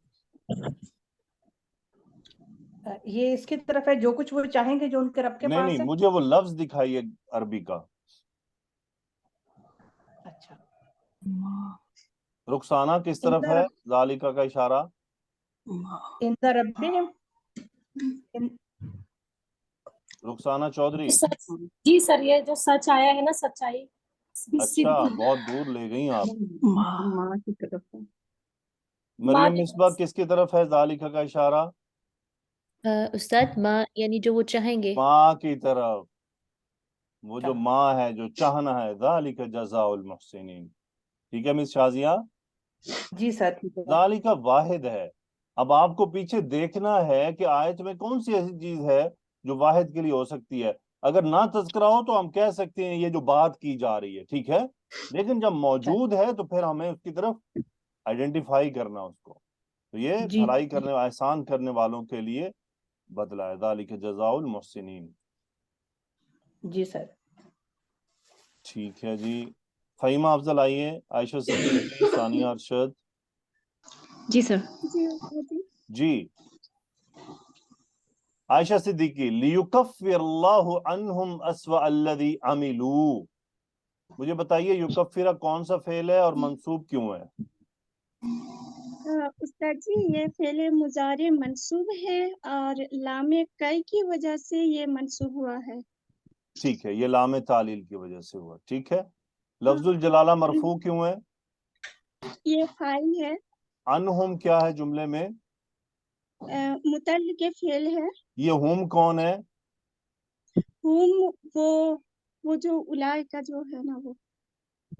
یہ اس کی طرف ہے جو کچھ وہ چاہیں گے جو ان کے رب کے نہیں پاس نہیں، ہے. مجھے وہ لفظ دکھائیے عربی کا. اچھا. رخسانہ کس طرف ہے ذالکہ کا اشارہ؟ عند ربہم. رخسانہ چودھری. جی سر، یہ جو سچ آیا ہے نا، سچائی. اچھا، بہت دور لے گئی آپ. ماں کی طرف ہے. مریم مصباح کس کی طرف ہے ذالکہ کا اشارہ؟ استاد ماں یعنی جو وہ چاہیں گے. ماں کی طرف. وہ جو ماں ہے، جو چاہنا ہے. ذالکہ جزاء المحسنین. ٹھیک ہے مس شازیہ؟ جی سر ٹھیک ہے. ذالکہ واحد ہے. اب آپ کو پیچھے دیکھنا ہے کہ آیت میں کون سی ایسی چیز ہے جو واحد کے لیے ہو سکتی ہے. اگر نہ تذکرہ ہو تو ہم کہہ سکتے ہیں یہ جو بات کی جا رہی ہے، ٹھیک ہے. لیکن جب موجود ہے تو پھر ہمیں اس کی طرف آئیڈینٹیفائی کرنا اس کو. تو یہ جی بھلائی کرنے، احسان کرنے والوں کے لیے بدلہ ہے. ذالک جزاء المحسنین. جی سر. ٹھیک ہے جی. فہیمہ افضل آئیے. عائشہ صدیقی، ثانیہ ارشد. جی سر. جی عائشہ صدیقی. لیکفر اللہ عنہم اسوأ الذی عملوا. مجھے بتائیے یکفرہ کون سا فعل ہے اور منصوب کیوں ہے؟ استاد جی یہ فعل مضارع منصوب ہے اور لام کئی کی وجہ سے یہ منصوب ہوا ہے. ٹھیک ہے، یہ لام تعلیل کی وجہ سے ہوا. ٹھیک ہے. لفظ الجلالہ مرفوع کیوں ہے؟ یہ فاعل ہے. عنہم کیا ہے جملے میں؟ متعلق فعل ہے. یہ ہم کون ہے؟ ہم وہ جو اولئک جو ہے نا وہ.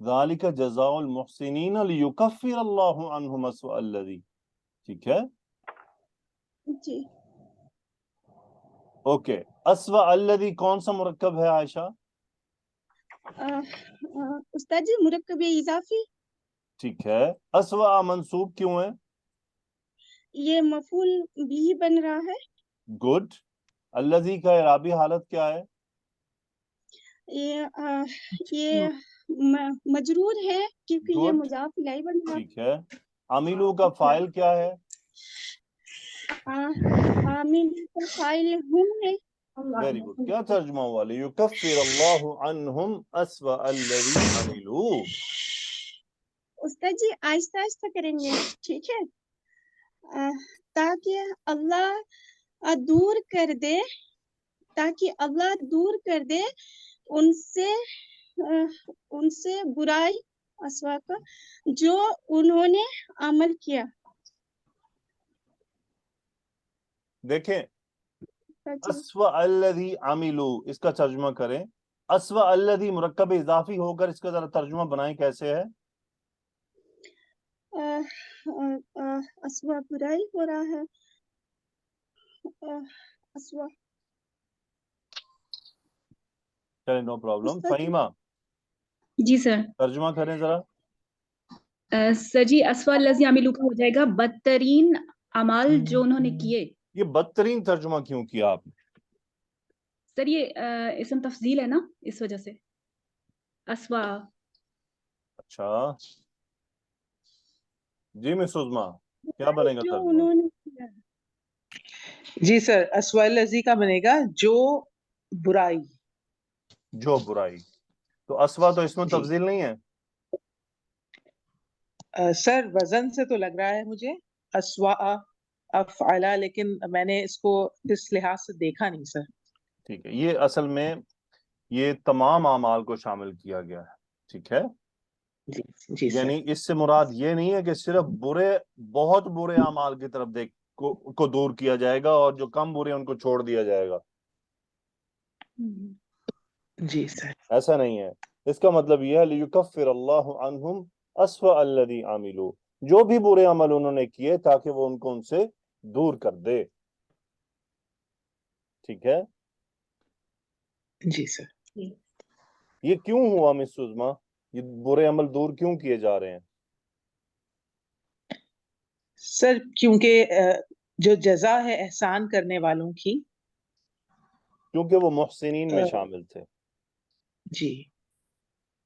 ذالک جزاء المحسنین لیکفر اللہ عنہم اسوأ الذی. ٹھیک ہے. جی. اوکے. اسوأ الذی کون سا مرکب ہے عائشہ؟ استاد جی مرکب اضافی. ٹھیک ہے. اسوأ منصوب کیوں ہے؟ یہ مفعول بھی بن رہا ہے. گڈ. الذی کا اعرابی حالت کیا ہے؟ یہ مجرور ہے کیونکہ یہ گڈ. مضاف الیہ بن رہا. ٹھیک ہے. عاملو کا فاعل کیا ہے؟ عامل کا فاعل ہم ہے. Very good. کیا ترجمہ ہوا؟ لیکفر اللہ عنہم اسوأ الذی عملوا. استاد جی آہستہ آہستہ کریں گے، ٹھیک ہے، تاکہ اللہ دور کر دے، ان سے برائی اسوا کا جو انہوں نے عمل کیا. دیکھیں اسوأ الذی عملوا، اس کا ترجمہ کریں. اسوأ الذی مرکب اضافی ہو کر اس کا ذرا ترجمہ بنائیں کیسے ہے؟ اسوا برائی ہو رہا ہے. اسوا. چلیں نو پرابلم. فہیمہ جی سر. ترجمہ کریں ذرا. سر جی اسوأ الذی عملوا کا ہو جائے گا بدترین اعمال جو انہوں نے کیے. یہ بدترین ترجمہ کیوں کیا آپ نے؟ سر یہ اسم تفضیل ہے نا، اس وجہ سے اسوا. اچھا جی مس عظمیٰ کیا بنے گا جو ترجمہ؟ انہوں نے کیا. جی سر اسوأ الذی کا بنے گا جو برائی. جو برائی. تو اسوا تو اسم تفضیل نہیں ہے؟ سر وزن سے تو لگ رہا ہے مجھے اسوا افعلا، لیکن میں نے اس کو اس لحاظ سے دیکھا نہیں سر. ٹھیک ہے. یہ اصل میں یہ تمام اعمال کو شامل کیا گیا ہے. ٹھیک ہے. جی سر. یعنی اس سے مراد یہ نہیں ہے کہ صرف بہت برے اعمال کی طرف کو دور کیا جائے گا اور جو کم برے ان کو چھوڑ دیا جائے گا. جی سر. ایسا نہیں ہے. اس کا مطلب یہ ہے لیکفر اللہ عنہم اسوأ الذی عملوا، جو بھی برے عمل انہوں نے کیے تاکہ وہ ان سے دور کر دے. ٹھیک ہے. جی سر. یہ کیوں ہوا مس عظمیٰ؟ یہ برے عمل دور کیوں کیے جا رہے ہیں؟ سر کیونکہ جو جزا ہے احسان کرنے والوں کی، کیونکہ وہ محسنین میں شامل تھے. جی.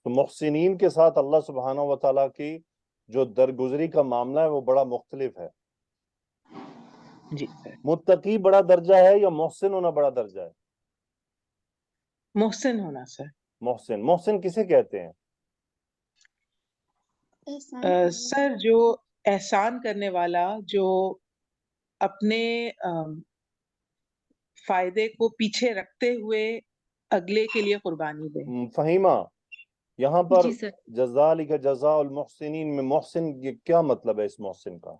تو محسنین کے ساتھ اللہ سبحانہ و تعالیٰ کی جو درگزری کا معاملہ ہے وہ بڑا مختلف ہے. جی سر. متقی بڑا درجہ ہے یا محسن ہونا بڑا درجہ ہے؟ محسن ہونا سر. محسن کسے کہتے ہیں؟ سر جو احسان کرنے والا، جو اپنے فائدے کو پیچھے رکھتے ہوئے اگلے کے لیے قربانی دے. فہیمہ، یہاں پر جی سر. جزالک جزاء المحسنین میں محسن یہ کیا مطلب ہے اس محسن کا؟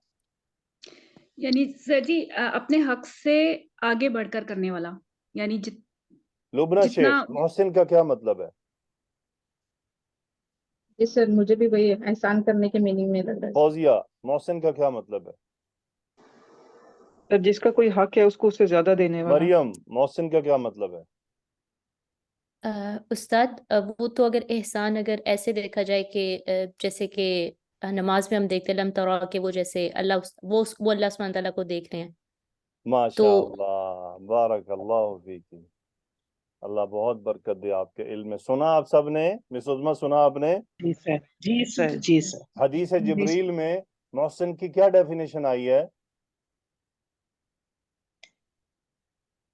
یعنی سر جی اپنے حق سے آگے بڑھ کر کرنے والا، یعنی لبنہ جتنا شیخ، محسن کا کیا مطلب ہے؟ جی سر مجھے بھی وہی احسان کرنے کے میننگ میں لگ رہا ہے. فوزیہ، محسن کا کیا مطلب ہے؟ جس کا کوئی حق ہے اس کو اس سے زیادہ دینے والا. مریم، محسن کا کیا مطلب ہے؟ استاد وہ تو اگر احسان اگر ایسے دیکھا جائے کہ جیسے کہ نماز میں ہم دیکھتے ہیں لم ترا کہ وہ جیسے اللہ وہ اللہ سبحانہ تعالیٰ کو دیکھ رہے ہیں. ماشاء اللہ، بارک اللہ فیکی. اللہ بہت برکت دے آپ کے علم میں. سنا آپ سب نے؟ مس عظمیٰ سنا آپ نے؟ جی سر. جی سر. جی سر. حدیث جبریل میں محسن کی کیا ڈیفینیشن آئی ہے؟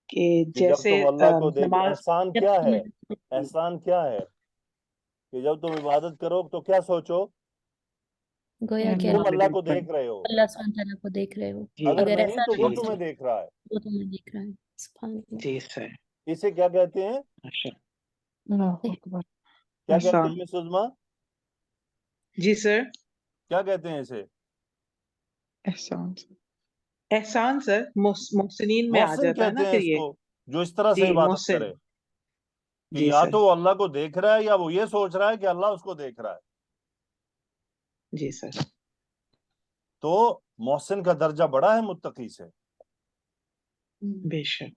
کہ جب جیسے تم اللہ کو دیکھ، نماز. احسان کیا ہے؟ احسان کیا ہے؟ کہ جب تم عبادت کرو تو کیا سوچو؟ گویا کہ تم اللہ کو دیکھ رہے ہو. اللہ سبحانہ تعالیٰ کو دیکھ رہے ہو. اگر اگر نہیں ایسا تو وہ نہیں تمہیں دیکھ رہا ہے. وہ تمہیں دیکھ رہا ہے. سبحان اللہ. جی سر. اسے کیا کہتے ہیں؟ کیا کہتے ہیں مس عظمیٰ؟ جی سر. کیا کہتے ہیں اسے؟ احسان. احسان سر محسنین میں آ محسن جاتا ہے نا کہتے ہیں پھر اس یہ. کو جو اس طرح سے جی عبادت محسن. کرے کہ جی یا سر. تو وہ اللہ کو دیکھ رہا ہے یا وہ یہ سوچ رہا ہے کہ اللہ اس کو دیکھ رہا ہے. جی سر. تو محسن کا درجہ بڑا ہے متقی سے. بے شک.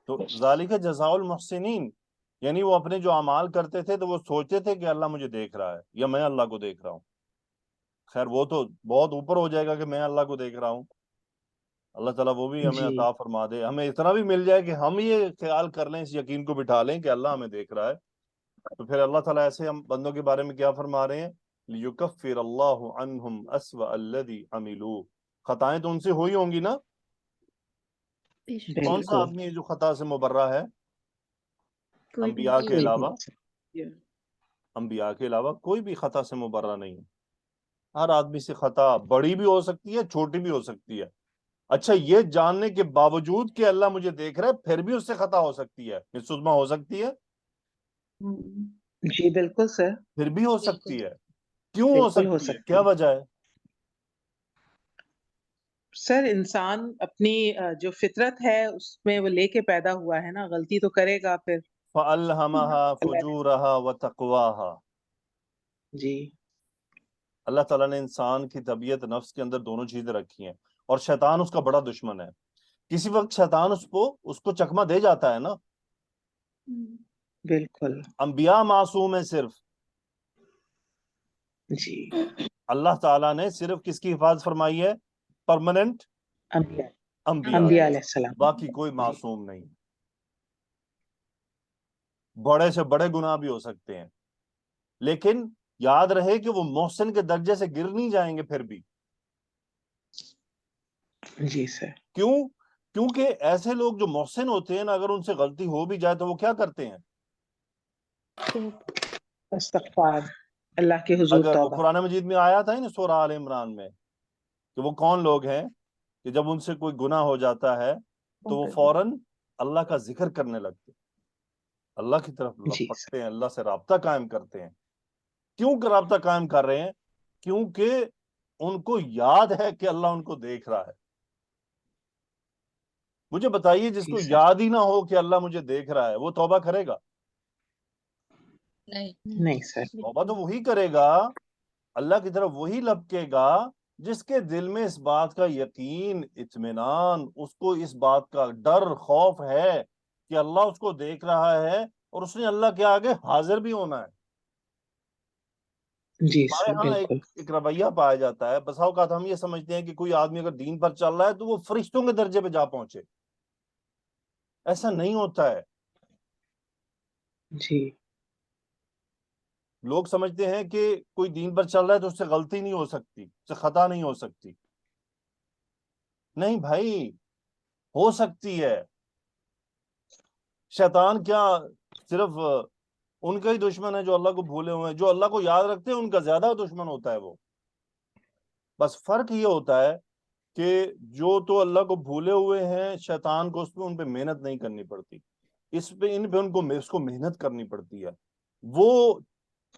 تو ذالک جزاء المحسنین، یعنی وہ اپنے جو اعمال کرتے تھے تو وہ سوچتے تھے کہ اللہ مجھے دیکھ رہا ہے یا میں اللہ کو دیکھ رہا ہوں. خیر وہ تو بہت اوپر ہو جائے گا کہ میں اللہ کو دیکھ رہا ہوں. اللہ تعالیٰ وہ بھی ہمیں جی. عطا فرما دے. ہمیں اتنا بھی مل جائے کہ ہم یہ خیال کر لیں، اس یقین کو بٹھا لیں کہ اللہ ہمیں دیکھ رہا ہے. تو پھر اللہ تعالیٰ ایسے ہم بندوں کے بارے میں کیا فرما رہے ہیں؟ لِيُكَفِّرَ اللَّهُ عَنْهُمْ أَسْوَأَ الَّذِي عَمِلُوا. خطائیں تو ان سے ہوئی ہوں گی نا. کون سا آدمی ہے جو خطا سے مبرہ ہے؟ انبیاء کے علاوہ. انبیاء کے علاوہ کوئی بھی خطا سے مبرہ نہیں ہے. ہر آدمی سے خطا بڑی بھی ہو سکتی ہے، چھوٹی بھی ہو سکتی ہے. اچھا یہ جاننے کے باوجود کہ اللہ مجھے دیکھ رہا ہے پھر بھی اس سے خطا ہو سکتی ہے. مس عظمیٰ ہو سکتی ہے؟ جی بالکل سر. پھر بھی ہو سکتی ہے. کیوں ہو بالکل ہو سکتی ہے؟ سکتی کیا ہے وجہ ہے؟ سر انسان اپنی جو فطرت ہے اس میں وہ لے کے پیدا ہوا ہے نا، غلطی تو کرے گا پھر. فَأَلْهَمَهَا فُجُورَهَا وَتَقْوَاهَا. جی. اللہ تعالیٰ نے انسان کی طبیعت نفس کے اندر دونوں چیزیں رکھی ہیں اور شیطان اس کا بڑا دشمن ہے. کسی وقت شیطان اس کو چکمہ دے جاتا ہے نا. بالکل. انبیاء معصوم ہیں صرف. جی. اللہ تعالیٰ نے صرف کس کی حفاظت فرمائی ہے؟ پرماننٹ انبیاء. علیہ السلام. باقی کوئی معصوم نہیں. بڑے سے بڑے گناہ بھی ہو سکتے ہیں لیکن یاد رہے کہ وہ محسن کے درجے سے گر نہیں جائیں گے پھر بھی. جی سر. کیوں؟ کیونکہ ایسے لوگ جو محسن ہوتے ہیں نا، اگر ان سے غلطی ہو بھی جائے تو وہ کیا کرتے ہیں؟ استغفار، اللہ کے حضور اگر وہ توبہ. قرآن مجید میں آیا تھا نا سورہ آل عمران میں کہ وہ کون لوگ ہیں کہ جب ان سے کوئی گناہ ہو جاتا ہے تو وہ فوراً اللہ کا ذکر کرنے لگتے، اللہ کی طرف لپکتے ہیں، اللہ سے رابطہ قائم کرتے ہیں. کیوں رابطہ قائم کر رہے ہیں؟ کیونکہ ان کو یاد ہے کہ اللہ ان کو دیکھ رہا ہے. مجھے بتائیے جس کو یاد ہی نہ ہو کہ اللہ مجھے دیکھ رہا ہے وہ توبہ کرے گا؟ نہیں سر. توبہ تو وہی کرے گا، اللہ کی طرف وہی لپکے گا جس کے دل میں اس بات کا یقین، اطمینان، اس کو اس بات کا ڈر، خوف ہے کہ اللہ اس کو دیکھ رہا ہے اور اس نے اللہ کے آگے حاضر بھی ہونا ہے. جی ہمارے سر. ہاں بالکل. ایک رویہ پایا جاتا ہے. بسا اوقات ہم یہ سمجھتے ہیں کہ کوئی آدمی اگر دین پر چل رہا ہے تو وہ فرشتوں کے درجے پہ جا پہنچے. ایسا نہیں ہوتا ہے. جی. لوگ سمجھتے ہیں کہ کوئی دین پر چل رہا ہے تو اس سے غلطی نہیں ہو سکتی، اس سے خطا نہیں ہو سکتی. نہیں بھائی، ہو سکتی ہے. شیطان کیا صرف ان کا ہی دشمن ہے جو اللہ کو بھولے ہوئے ہیں؟ جو اللہ کو یاد رکھتے ہیں ان کا زیادہ دشمن ہوتا ہے وہ. بس فرق یہ ہوتا ہے کہ جو تو اللہ کو بھولے ہوئے ہیں، شیطان کو اس پہ ان پہ محنت نہیں کرنی پڑتی، اس پہ اس کو محنت کرنی پڑتی ہے. وہ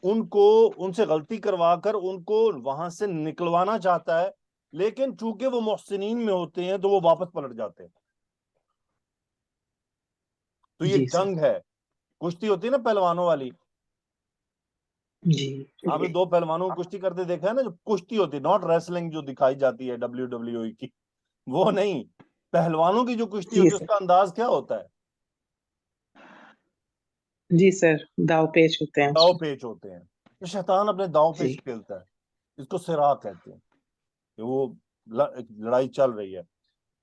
ان سے غلطی کروا کر ان کو وہاں سے نکلوانا چاہتا ہے، لیکن چونکہ وہ محسنین میں ہوتے ہیں تو وہ واپس پلٹ جاتے ہیں. تو یہ جی سر. جنگ ہے، کشتی ہوتی ہے نا پہلوانوں والی. جی آپ نے دو پہلوانوں کو کشتی کرتے دیکھا ہے نا، جو کشتی ہوتی ہے، ناٹ ریسلنگ جو دکھائی جاتی ہے WWE کی، وہ نہیں. پہلوانوں کی جو کشتی جی ہوتی ہے اس سر. کا انداز کیا ہوتا ہے؟ جی سر، داؤ پیچ ہوتے ہیں. داؤ پیچ ہوتے ہیں. تو شیطان اپنے داؤ جی پیچ کھیلتا ہے، اس کو صراع کہتے ہیں کہ وہ لڑائی چل رہی ہے.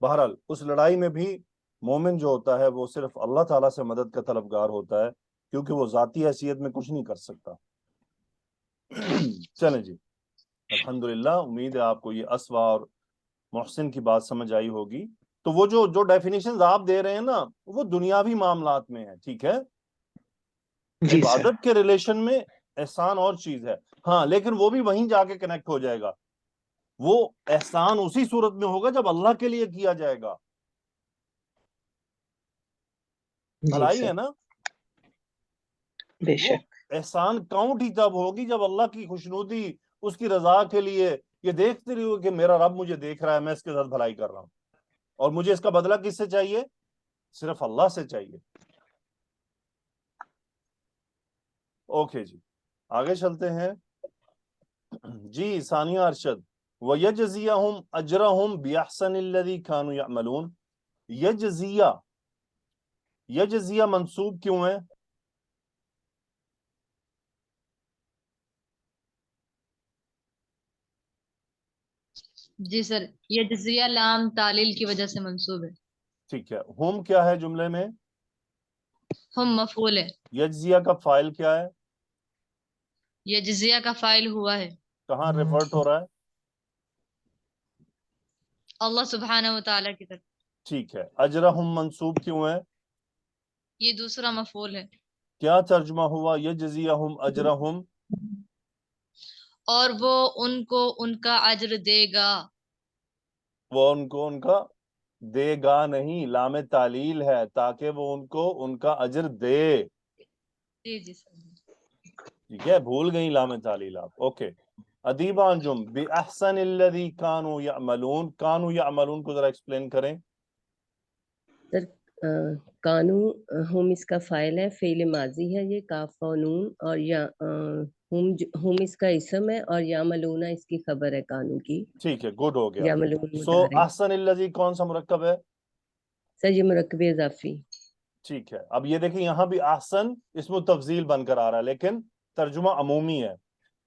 بہرحال اس لڑائی میں بھی مومن جو ہوتا ہے وہ صرف اللہ تعالیٰ سے مدد کا طلبگار ہوتا ہے، کیونکہ وہ ذاتی حیثیت میں کچھ نہیں کر سکتا. چلیں جی، الحمدللہ. امید ہے آپ کو یہ اسوا اور محسن کی بات سمجھ آئی ہوگی. تو وہ جو ڈیفینیشنز آپ دے رہے ہیں نا، وہ دنیاوی معاملات میں ہیں، ٹھیک ہے. جی سر. عبادت کے ریلیشن میں احسان اور چیز ہے، ہاں، لیکن وہ بھی وہیں جا کے کنیکٹ ہو جائے گا. وہ احسان اسی صورت میں ہوگا جب اللہ کے لیے کیا جائے گا. جی بھلائی ہے سر. نا. بے وہ شک. احسان کاؤنٹ ہی تب ہوگی جب اللہ کی خوشنودی، اس کی رضا کے لیے یہ دیکھتے رہی ہو کہ میرا رب مجھے دیکھ رہا ہے، میں اس کے ساتھ بھلائی کر رہا ہوں، اور مجھے اس کا بدلہ کس سے چاہیے؟ صرف اللہ سے چاہیے. اوکے جی، آگے چلتے ہیں. جی ثانیہ ارشد. وَيَجْزِيَهُمْ أَجْرَهُمْ بِأَحْسَنِ الَّذِي كَانُوا يَعْمَلُونَ. یجزیہ منصوب کیوں ہے؟ جی سر، یہ جزیہ لام تعلیل کی وجہ سے منصوب ہے. ٹھیک ہے. ہم کیا ہے جملے میں؟ ہم مفعول ہے. یجزیہ کا فاعل کیا ہے؟ یہ جزیہ کا فاعل ہوا ہے. کہاں ریفرٹ ہو رہا ہے؟ اللہ سبحانہ و تعالیٰ کی طرف. ٹھیک ہے. اجرہم منصوب کیوں ہے؟ یہ دوسرا مفعول ہے. کیا ترجمہ ہوا یجزیہم اجرہم؟ اور وہ ان کو ان کا اجر دے گا. وہ ان کو ان کا دے گا نہیں، لام تعلیل ہے تاکہ وہ ان کو ان کا اجر دے. جی جی سر. ٹھیک ہے، بھول گئی لام تعلیل آپ. اوکے. ادیبہ انجم بِأَحْسَنِ الَّذِي كَانُوا يَعْمَلُونَ، کانو یعملون کو ذرا ایکسپلین کریں. سر کانو ہم اس کا فاعل ہے، فعل ماضی ہے یہ، کاف و نون، اور یا ہم اس کا اسم ہے، اور یعملون اس کی خبر ہے کانو کی. ٹھیک ہے، گڈ ہو گیا. یعملون سو مضارع. احسن الذی کون سا مرکب ہے؟ سر یہ مرکب اضافی. ٹھیک ہے. اب یہ دیکھیں یہاں بھی احسن اسم تفضیل بن کر آ رہا ہے، لیکن ترجمہ عمومی ہے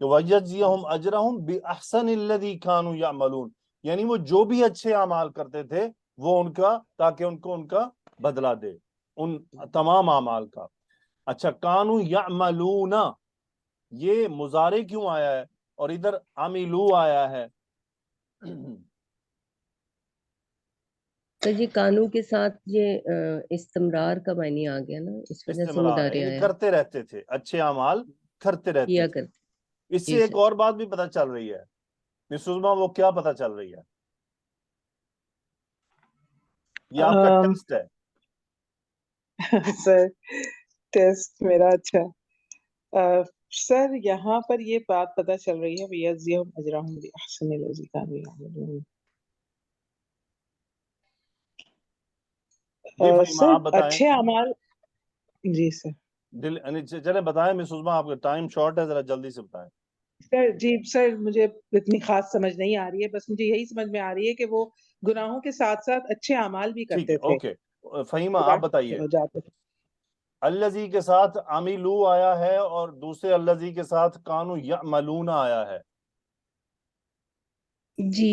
کہ وَيَجْزِيَهُمْ أَجْرَهُمْ بِأَحْسَنِ الَّذِي كَانُوا يَعْمَلُونَ، یعنی وہ جو بھی اچھے اعمال کرتے تھے وہ ان کا، تاکہ ان کو ان کا بدلہ دے ان تمام اعمال کا. اچھا، کانو یعملون یہ مضارع کیوں آیا ہے اور ادھر عملو آیا ہے؟ سر یہ کانو کے ساتھ یہ استمرار کا معنی آ گیا نا، اس وجہ سے استمرار مضارع یعنی آیا. کرتے رہتے تھے، اچھے اعمال کرتے رہتے کیا تھے. کرتے. اس سے جی ایک سر. اور بات بھی پتہ چل رہی ہے. مسعودہ وہ کیا پتہ چل رہی ہے؟ یہ آپ کا ٹیسٹ ہے. سر ٹیسٹ میرا اچھا. سر یہاں پر یہ بات پتہ چل رہی ہے وَيَجْزِيَهُمْ أَجْرَهُمْ بِأَحْسَنِ الَّذِي كَانُوا يَعْمَلُونَ. جی فہیمہ سر آپ بتائیں. اچھے اعمال. جی سر. چلیں بتائیں مس عظمیٰ، آپ کا ٹائم شارٹ ہے، ذرا جلدی سے بتائیں. سر جی سر، مجھے اتنی خاص سمجھ نہیں آ رہی ہے، بس مجھے یہی سمجھ میں آ رہی ہے کہ وہ گناہوں کے ساتھ ساتھ اچھے اعمال بھی ٹھیک ہے، کرتے تھے. اوکے. فہیمہ آپ بتائیے. ہو جاتے تھے. الذی کے ساتھ عملو آیا ہے اور دوسرے الذی کے ساتھ کانوا یعملون آیا ہے. جی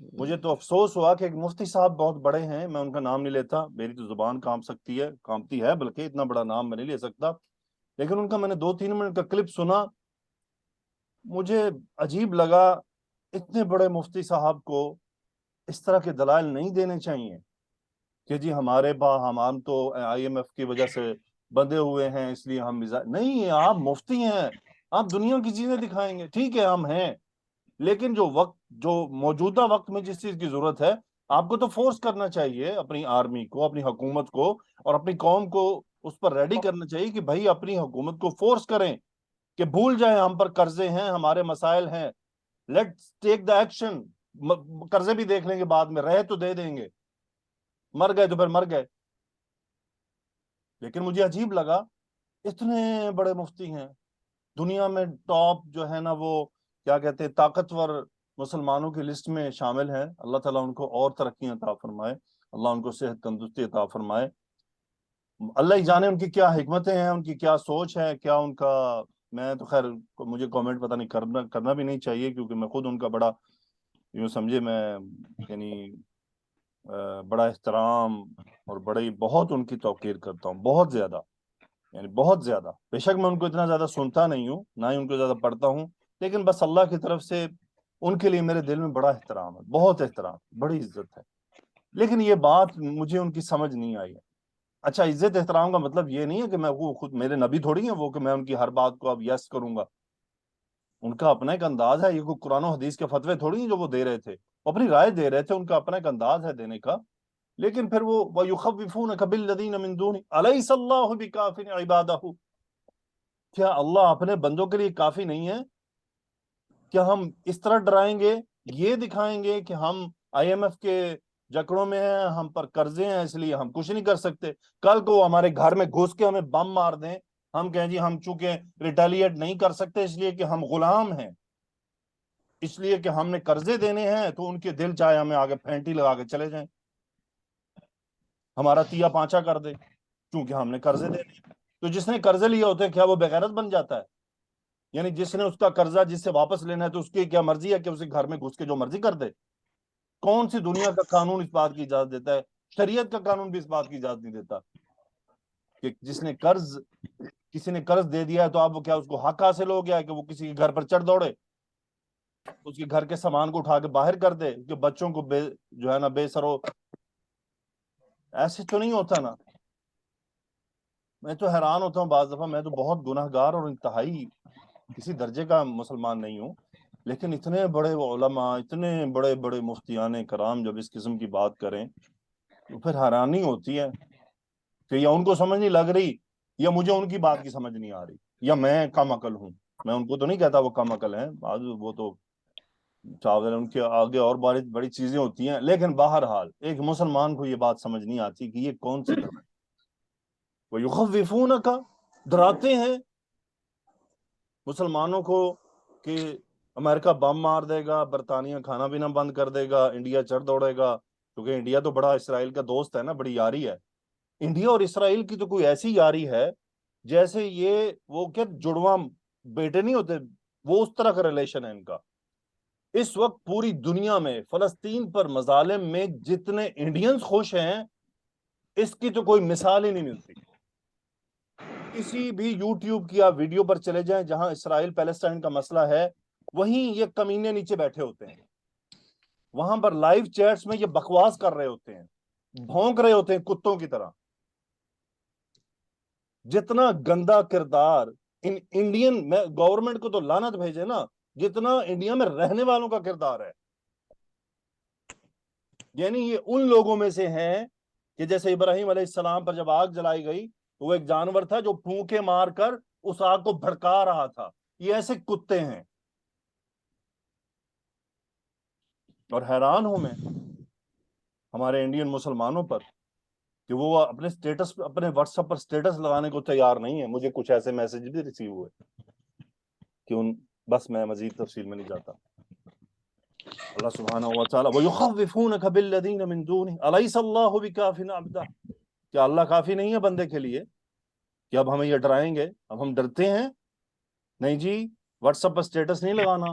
مجھے تو افسوس ہوا کہ ایک مفتی صاحب بہت بڑے ہیں، میں ان کا نام نہیں لیتا، میری تو زبان کانپتی ہے، بلکہ اتنا بڑا نام میں نہیں لے سکتا، لیکن ان کا میں نے 2-3 منٹ کا کلپ سنا، مجھے عجیب لگا اتنے بڑے مفتی صاحب کو اس طرح کے دلائل نہیں دینے چاہیے کہ جی ہمارے ہم تو IMF کی وجہ سے بندھے ہوئے ہیں اس لیے ہم نہیں، آپ مفتی ہیں، آپ دنیا کی چیزیں دکھائیں گے، ٹھیک ہے ہم ہیں، لیکن جو موجودہ وقت میں جس چیز کی ضرورت ہے آپ کو تو فورس کرنا چاہیے، اپنی آرمی کو، اپنی حکومت کو اور اپنی قوم کو اس پر ریڈی کرنا چاہیے کہ بھائی اپنی حکومت کو فورس کریں کہ بھول جائیں ہم پر قرضے ہیں، ہمارے مسائل ہیں، لیٹس ٹیک دا ایکشن، قرضے بھی دیکھ لیں گے بعد میں، رہے تو دے دیں گے، مر گئے تو پھر مر گئے۔ لیکن مجھے عجیب لگا اتنے بڑے مفتی ہیں دنیا میں، ٹاپ جو ہے نا وہ کیا کہتے ہیں طاقتور مسلمانوں کی لسٹ میں شامل ہیں، اللہ تعالیٰ ان کو اور ترقی عطا فرمائے، اللہ ان کو صحت تندرستی عطا فرمائے، اللہ ہی جانے ان کی کیا حکمتیں ہیں، ان کی کیا سوچ ہے، کیا ان کا، میں تو خیر مجھے کامنٹ پتہ نہیں کرنا بھی نہیں چاہیے، کیونکہ میں خود ان کا بڑا یوں سمجھے میں یعنی بڑا احترام اور بہت ان کی توقیر کرتا ہوں، بہت زیادہ، یعنی بہت زیادہ، بے شک میں ان کو اتنا زیادہ سنتا نہیں ہوں، نہ ہی ان کو زیادہ پڑھتا ہوں، لیکن بس اللہ کی طرف سے ان کے لیے میرے دل میں بڑا احترام ہے، بہت احترام، بڑی عزت ہے، لیکن یہ بات مجھے ان کی سمجھ نہیں آئی ہے۔ اچھا، عزت احترام کا مطلب یہ نہیں ہے کہ میں وہ خود میرے نبی تھوڑی ہیں وہ کہ میں ان کی ہر بات کو اب یس کروں گا، ان کا اپنا ایک انداز ہے، یہ کوئی قرآن و حدیث کے فتوے تھوڑی ہیں جو وہ دے رہے تھے، وہ اپنی رائے دے رہے تھے، ان کا اپنا ایک انداز ہے دینے کا، لیکن پھر وہ وَيُخَوِّفُونَكَ بِالَّذِينَ مِن دُونِهِ أَلَيْسَ اللَّهُ بِكَافٍ عِبَادَهُ، کیا اللہ اپنے بندوں کے لیے کافی نہیں ہے؟ کیا ہم اس طرح ڈرائیں گے، یہ دکھائیں گے کہ ہم IMF کے جکڑوں میں ہیں، ہم پر قرضے ہیں، اس لیے ہم کچھ نہیں کر سکتے، کل کو ہمارے گھر میں گھس کے ہمیں بم مار دیں، ہم کہیں جی ہم چونکہ ریٹیلیٹ نہیں کر سکتے اس لیے کہ ہم غلام ہیں، اس لیے کہ ہم نے قرضے دینے ہیں، تو ان کے دل چاہے ہمیں آگے پھینٹی لگا کے چلے جائیں، ہمارا تیا پانچا کر دے چونکہ ہم نے قرضے دینے ہیں۔ تو جس نے قرضے لیے ہوتے ہیں کیا وہ بغیرت بن جاتا ہے؟ یعنی جس نے اس کا قرضہ جس سے واپس لینا ہے تو اس کی کیا مرضی ہے کہ اسے گھر میں گھس کے جو مرضی کر دے؟ کون سی دنیا کا قانون اس بات کی اجازت دیتا ہے؟ شریعت کا قانون بھی اس بات کی اجازت نہیں دیتا کہ جس نے کسی نے قرض دے دیا ہے تو آپ وہ کیا اس کو حق حاصل ہو گیا ہے کہ وہ کسی کے گھر پر چڑھ دوڑے، اس کے گھر کے سامان کو اٹھا کے باہر کر دے، کہ بچوں کو جو ہے نا بے سرو، ایسے تو نہیں ہوتا نا۔ میں تو حیران ہوتا ہوں بعض دفعہ، میں تو بہت گناہ گار اور انتہائی کسی درجے کا مسلمان نہیں ہوں، لیکن اتنے بڑے علماء، اتنے بڑے بڑے مفتیان کرام جب اس قسم کی بات کریں تو پھر حیرانی ہوتی ہے کہ یا ان کو سمجھ نہیں لگ رہی یا مجھے ان کی بات کی سمجھ نہیں آ رہی، یا میں کم عقل ہوں۔ میں ان کو تو نہیں کہتا وہ کم عقل ہیں، وہ تو چاول ان کے آگے اور بڑی چیزیں ہوتی ہیں، لیکن بہرحال ایک مسلمان کو یہ بات سمجھ نہیں آتی کہ یہ کون سی طرح وہ یخوفونک، ڈراتے ہیں مسلمانوں کو کہ امریکہ بم مار دے گا، برطانیہ کھانا پینا بند کر دے گا، انڈیا چڑھ دوڑے گا، کیونکہ انڈیا تو بڑا اسرائیل کا دوست ہے نا، بڑی یاری ہے انڈیا اور اسرائیل کی، تو کوئی ایسی یاری ہے جیسے یہ وہ کیا جڑواں بیٹے نہیں ہوتے، وہ اس طرح کا ریلیشن ہے ان کا۔ اس وقت پوری دنیا میں فلسطین پر مظالم میں جتنے انڈینز خوش ہیں اس کی تو کوئی مثال ہی نہیں ملتی۔ کسی بھی یوٹیوب کی آپ ویڈیو پر چلے جائیں جہاں اسرائیل پیلسٹائن کا مسئلہ ہے، وہیں یہ کمینے نیچے بیٹھے ہوتے ہیں، وہاں پر لائیو چیٹس میں یہ بکواس کر رہے ہوتے ہیں، بھونک رہے ہوتے ہیں کتوں کی طرح۔ جتنا گندا کردار انڈین میں گورنمنٹ کو تو لعنت بھیجے نا، جتنا انڈیا میں رہنے والوں کا کردار ہے، یعنی یہ ان لوگوں میں سے ہیں کہ جیسے ابراہیم علیہ السلام پر جب آگ جلائی گئی تو وہ ایک جانور تھا جو پھونکے مار کر اس آگ کو بھڑکا رہا تھا، یہ ایسے کتے ہیں۔ اور حیران ہوں میں ہمارے انڈین مسلمانوں پر کہ وہ اپنے سٹیٹس، اپنے واٹس ایپ پر سٹیٹس لگانے کو تیار نہیں ہے۔ مجھے کچھ ایسے میسج بھی ریسیو ہوئے کہ بس میں مزید تفصیل میں نہیں جاتا۔ اللہ سبحانہ و تعالیٰ وَيُخَوِّفُونَكَ بِالَّذِينَ مِن دُونِهِ أَلَيْسَ اللَّهُ بِكَافٍ عَبْدَهُ، کیا اللہ کافی نہیں ہے بندے کے لیے کہ اب ہمیں یہ ڈرائیں گے؟ اب ہم ڈرتے ہیں؟ نہیں جی، واٹس ایپ پر سٹیٹس نہیں لگانا،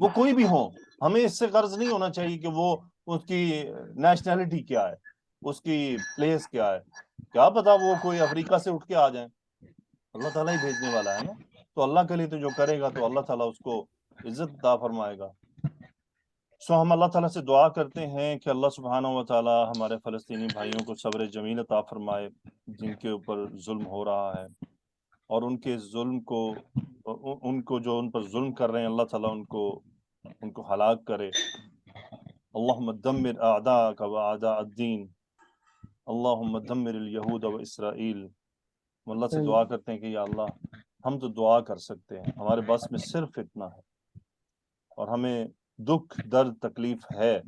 وہ کوئی بھی ہو. ہمیں اس سے غرض نہیں ہونا چاہیے کہ وہ اس کی نیشنلٹی کیا ہے, اس کی پلیس کیا ہے. کیا پتا وہ کوئی افریقہ سے اٹھ کے آ جائیں, اللہ تعالیٰ ہی بھیجنے والا ہے نا. تو اللہ کے لیے تو جو کرے گا تو اللہ تعالیٰ اس کو عزت عطا فرمائے گا. سو ہم اللہ تعالیٰ سے دعا کرتے ہیں کہ اللہ سبحانہ و تعالیٰ ہمارے فلسطینی بھائیوں کو صبر جمیل عطا فرمائے جن کے اوپر ظلم ہو رہا ہے, اور ان کے ظلم کو جو ان پر ظلم کر رہے ہیں اللہ تعالیٰ ان کو ہلاک کرے. اللہم دمر اعداءک و اعداء الدین, اللہم دمر الیہود و اسرائیل. ہم اللہ سے دعا کرتے ہیں کہ یا اللہ ہم تو دعا کر سکتے ہیں, ہمارے بس میں صرف اتنا ہے, اور ہمیں دکھ درد تکلیف ہے.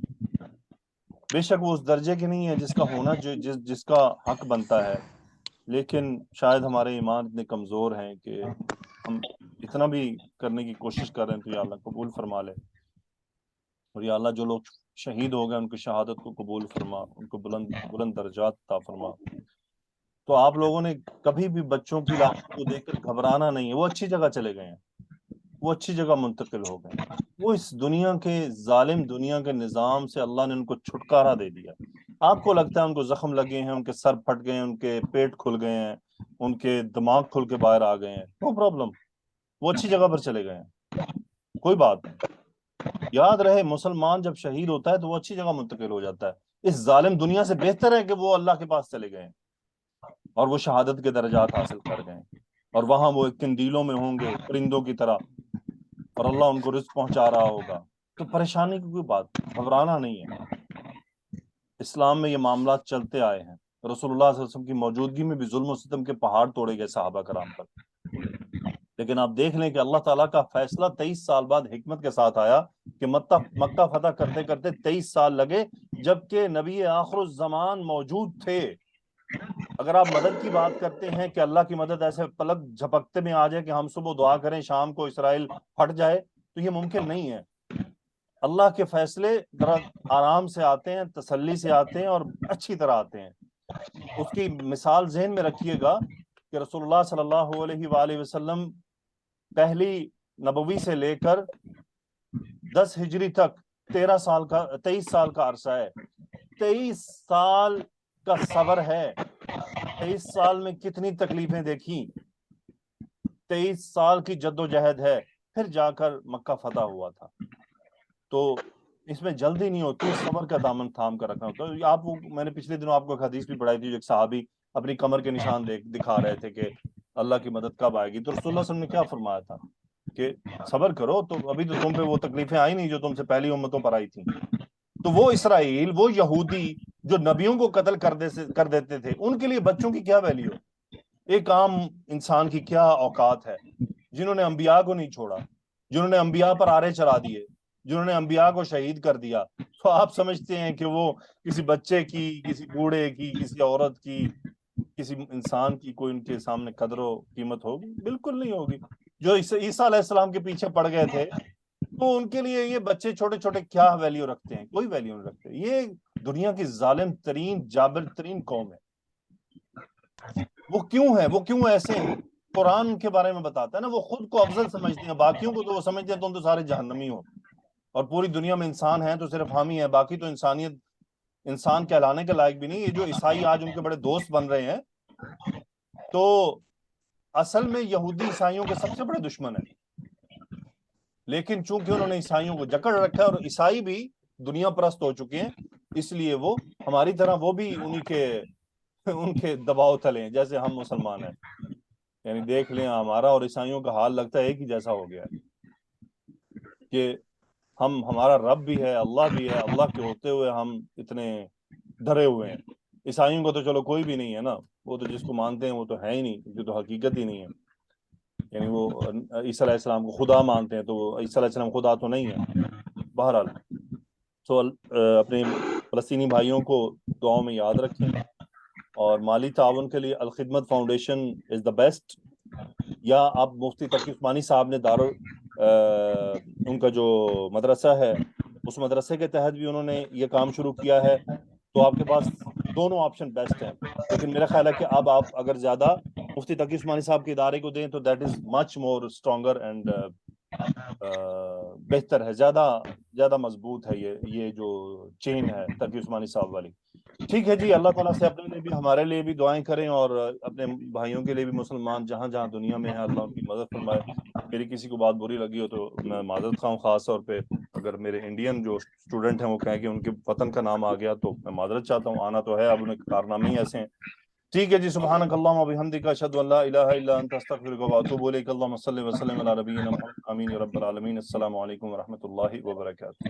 بے شک وہ اس درجے کے نہیں ہے جس کا ہونا جس کا حق بنتا ہے, لیکن شاید ہمارے ایمان اتنے کمزور ہیں کہ ہم اتنا بھی کرنے کی کوشش کر رہے ہیں. تو یا اللہ قبول فرما لے, اور یا اللہ جو لوگ شہید ہو گئے ان کی شہادت کو قبول فرما, ان کو بلند درجات عطا فرما. تو آپ لوگوں نے کبھی بھی بچوں کی لاش کو دیکھ کر گھبرانا نہیں ہے. وہ اچھی جگہ چلے گئے ہیں, وہ اچھی جگہ منتقل ہو گئے. وہ اس دنیا کے ظالم دنیا کے نظام سے اللہ نے ان کو چھٹکارا دے دیا. آپ کو لگتا ہے ان کو زخم لگے ہیں, ان کے سر پھٹ گئے ہیں, ان کے پیٹ کھل گئے ہیں, ان کے دماغ کھل کے باہر آ گئے ہیں, نو پرابلم, وہ اچھی جگہ پر چلے گئے ہیں, کوئی بات نہیں. یاد رہے مسلمان جب شہید ہوتا ہے تو وہ اچھی جگہ منتقل ہو جاتا ہے. اس ظالم دنیا سے بہتر ہے کہ وہ اللہ کے پاس چلے گئے ہیں اور وہ شہادت کے درجات حاصل کر گئے ہیں, اور وہاں وہ قندیلوں میں ہوں گے پرندوں کی طرح, اور اللہ ان کو رزق پہنچا رہا ہوگا. تو پریشانی کی کوئی بات, گھبرانا نہیں ہے. اسلام میں یہ معاملات چلتے آئے ہیں. رسول اللہ صلی اللہ علیہ وسلم کی موجودگی میں بھی ظلم و ستم کے پہاڑ توڑے گئے صحابہ کرام پر, لیکن آپ دیکھ لیں کہ اللہ تعالیٰ کا فیصلہ 23 سال بعد حکمت کے ساتھ آیا کہ مکہ فتح کرتے کرتے 23 سال لگے, جبکہ نبی آخر الزمان موجود تھے. اگر آپ مدد کی بات کرتے ہیں کہ اللہ کی مدد ایسے پلک جھپکتے میں آ جائے کہ ہم صبح دعا کریں شام کو اسرائیل پھٹ جائے, تو یہ ممکن نہیں ہے. اللہ کے فیصلے ذرا آرام سے آتے ہیں, تسلی سے آتے ہیں, اور اچھی طرح آتے ہیں. اس کی مثال ذہن میں رکھیے گا کہ رسول اللہ صلی اللہ علیہ وآلہ وسلم پہلی نبوی سے لے کر 10 ہجری تک 23 سال کا عرصہ ہے. 23 سال کا صبر ہے. 23 سال میں کتنی تکلیفیں دیکھی, 23 سال کی جد و جہد ہے, پھر جا کر مکہ فتح ہوا تھا. تو اس میں جلدی نہیں ہوتی, صبر کا دامن تھام کر رکھنا ہوتا ہے. میں نے پچھلے دنوں آپ کو ایک حدیث بھی پڑھائی تھی, جو ایک صحابی اپنی کمر کے نشان دکھا رہے تھے کہ اللہ کی مدد کب آئے گی. تو رسول اللہ صلی اللہ علیہ وسلم نے کیا فرمایا تھا کہ صبر کرو, تو ابھی تو تم پہ وہ تکلیفیں آئی نہیں جو تم سے پہلی امتوں پر آئی تھیں. تو وہ اسرائیل, وہ یہودی جو نبیوں کو قتل کر دیتے تھے, ان کے لیے بچوں کی کیا ویلیو, ایک عام انسان کی کیا اوقات ہے, جنہوں نے انبیاء کو نہیں چھوڑا, جنہوں نے انبیاء پر آرے چلا دیے, جنہوں نے انبیاء کو شہید کر دیا. تو آپ سمجھتے ہیں کہ وہ کسی بچے کی, کسی بوڑھے کی, کسی عورت کی, کسی انسان کی کوئی ان کے سامنے قدر و قیمت ہوگی؟ بالکل نہیں ہوگی. جو عیسیٰ علیہ السلام کے پیچھے پڑ گئے تھے, تو ان کے لیے یہ بچے چھوٹے چھوٹے کیا ویلیو رکھتے ہیں؟ کوئی ویلیو نہیں رکھتے. یہ دنیا کی ظالم ترین جابر ترین قوم ہے. وہ کیوں ایسے ہیں؟ قرآن ان کے بارے میں بتاتا ہے نا, وہ خود کو افضل سمجھتے ہیں, باقیوں کو تو وہ سمجھتے ہیں تم تو سارے جہنمی ہو, اور پوری دنیا میں انسان ہیں تو صرف ہم ہی ہیں, باقی تو انسان کہلانے کے لائق بھی نہیں. یہ جو عیسائی آج ان کے بڑے دوست بن رہے ہیں, تو اصل میں یہودی عیسائیوں کے سب سے بڑے دشمن ہیں. لیکن چونکہ انہوں نے عیسائیوں کو جکڑ رکھا ہے, اور عیسائی بھی دنیا پرست ہو چکے ہیں, اس لیے وہ ہماری طرح وہ بھی ان کے دباؤ تلے ہیں جیسے ہم مسلمان ہیں. یعنی دیکھ لیں, ہمارا اور عیسائیوں کا حال لگتا ہے ایک ہی جیسا ہو گیا ہے کہ ہمارا رب بھی ہے, اللہ بھی ہے, اللہ کے ہوتے ہوئے ہم اتنے ڈرے ہوئے ہیں. عیسائیوں کو تو چلو کوئی بھی نہیں ہے نا, وہ تو جس کو مانتے ہیں وہ تو ہے ہی نہیں, جو تو حقیقت ہی نہیں ہے. یعنی وہ عیسیٰ علیہ السلام کو خدا مانتے ہیں, تو عیسیٰ علیہ السلام خدا تو نہیں ہے. بہرحال تو اپنے فلسطینی بھائیوں کو دعاؤں میں یاد رکھیں, اور مالی تعاون کے لیے Alkhidmat Foundation is the best. یا آپ مفتی تقی عثمانی صاحب نے ان کا جو مدرسہ ہے, اس مدرسے کے تحت بھی انہوں نے یہ کام شروع کیا ہے. تو آپ کے پاس دونوں آپشن بیسٹ ہیں. لیکن میرا خیال ہے کہ اب آپ اگر زیادہ مفتی تقی عثمانی صاحب کے ادارے کو دیں تو that is much more stronger and بہتر ہے، زیادہ مضبوط ہے یہ جو چین ہے تقی عثمانی صاحب والی. ٹھیک ہے جی، اللہ تعالیٰ سے اپنے لیے بھی ہمارے لیے بھی دعائیں کریں اور اپنے بھائیوں کے لیے بھی مسلمان جہاں جہاں دنیا میں ہیں اللہ ان کی مدد فرمائے. میری کسی کو بات بری لگی ہو تو میں معذرت خواہ ہوں، خاص طور پہ اگر میرے انڈین جو اسٹوڈنٹ ہیں وہ کہیں کہ ان کے وطن کا نام آ گیا تو میں معذرت چاہتا ہوں. آنا تو ہے، اب انہیں کارنامے ہی ایسے ہیں. ٹھیک ہے جی، سبحانک اللہم و بحمدک اشہد ان لا الہ الا انت استغفرک و اتوب الیک. اللہم صلی وسلم علی نبینا محمد. آمین یا رب العالمین. السلام علیکم ورحمۃ اللہ وبرکاتہ.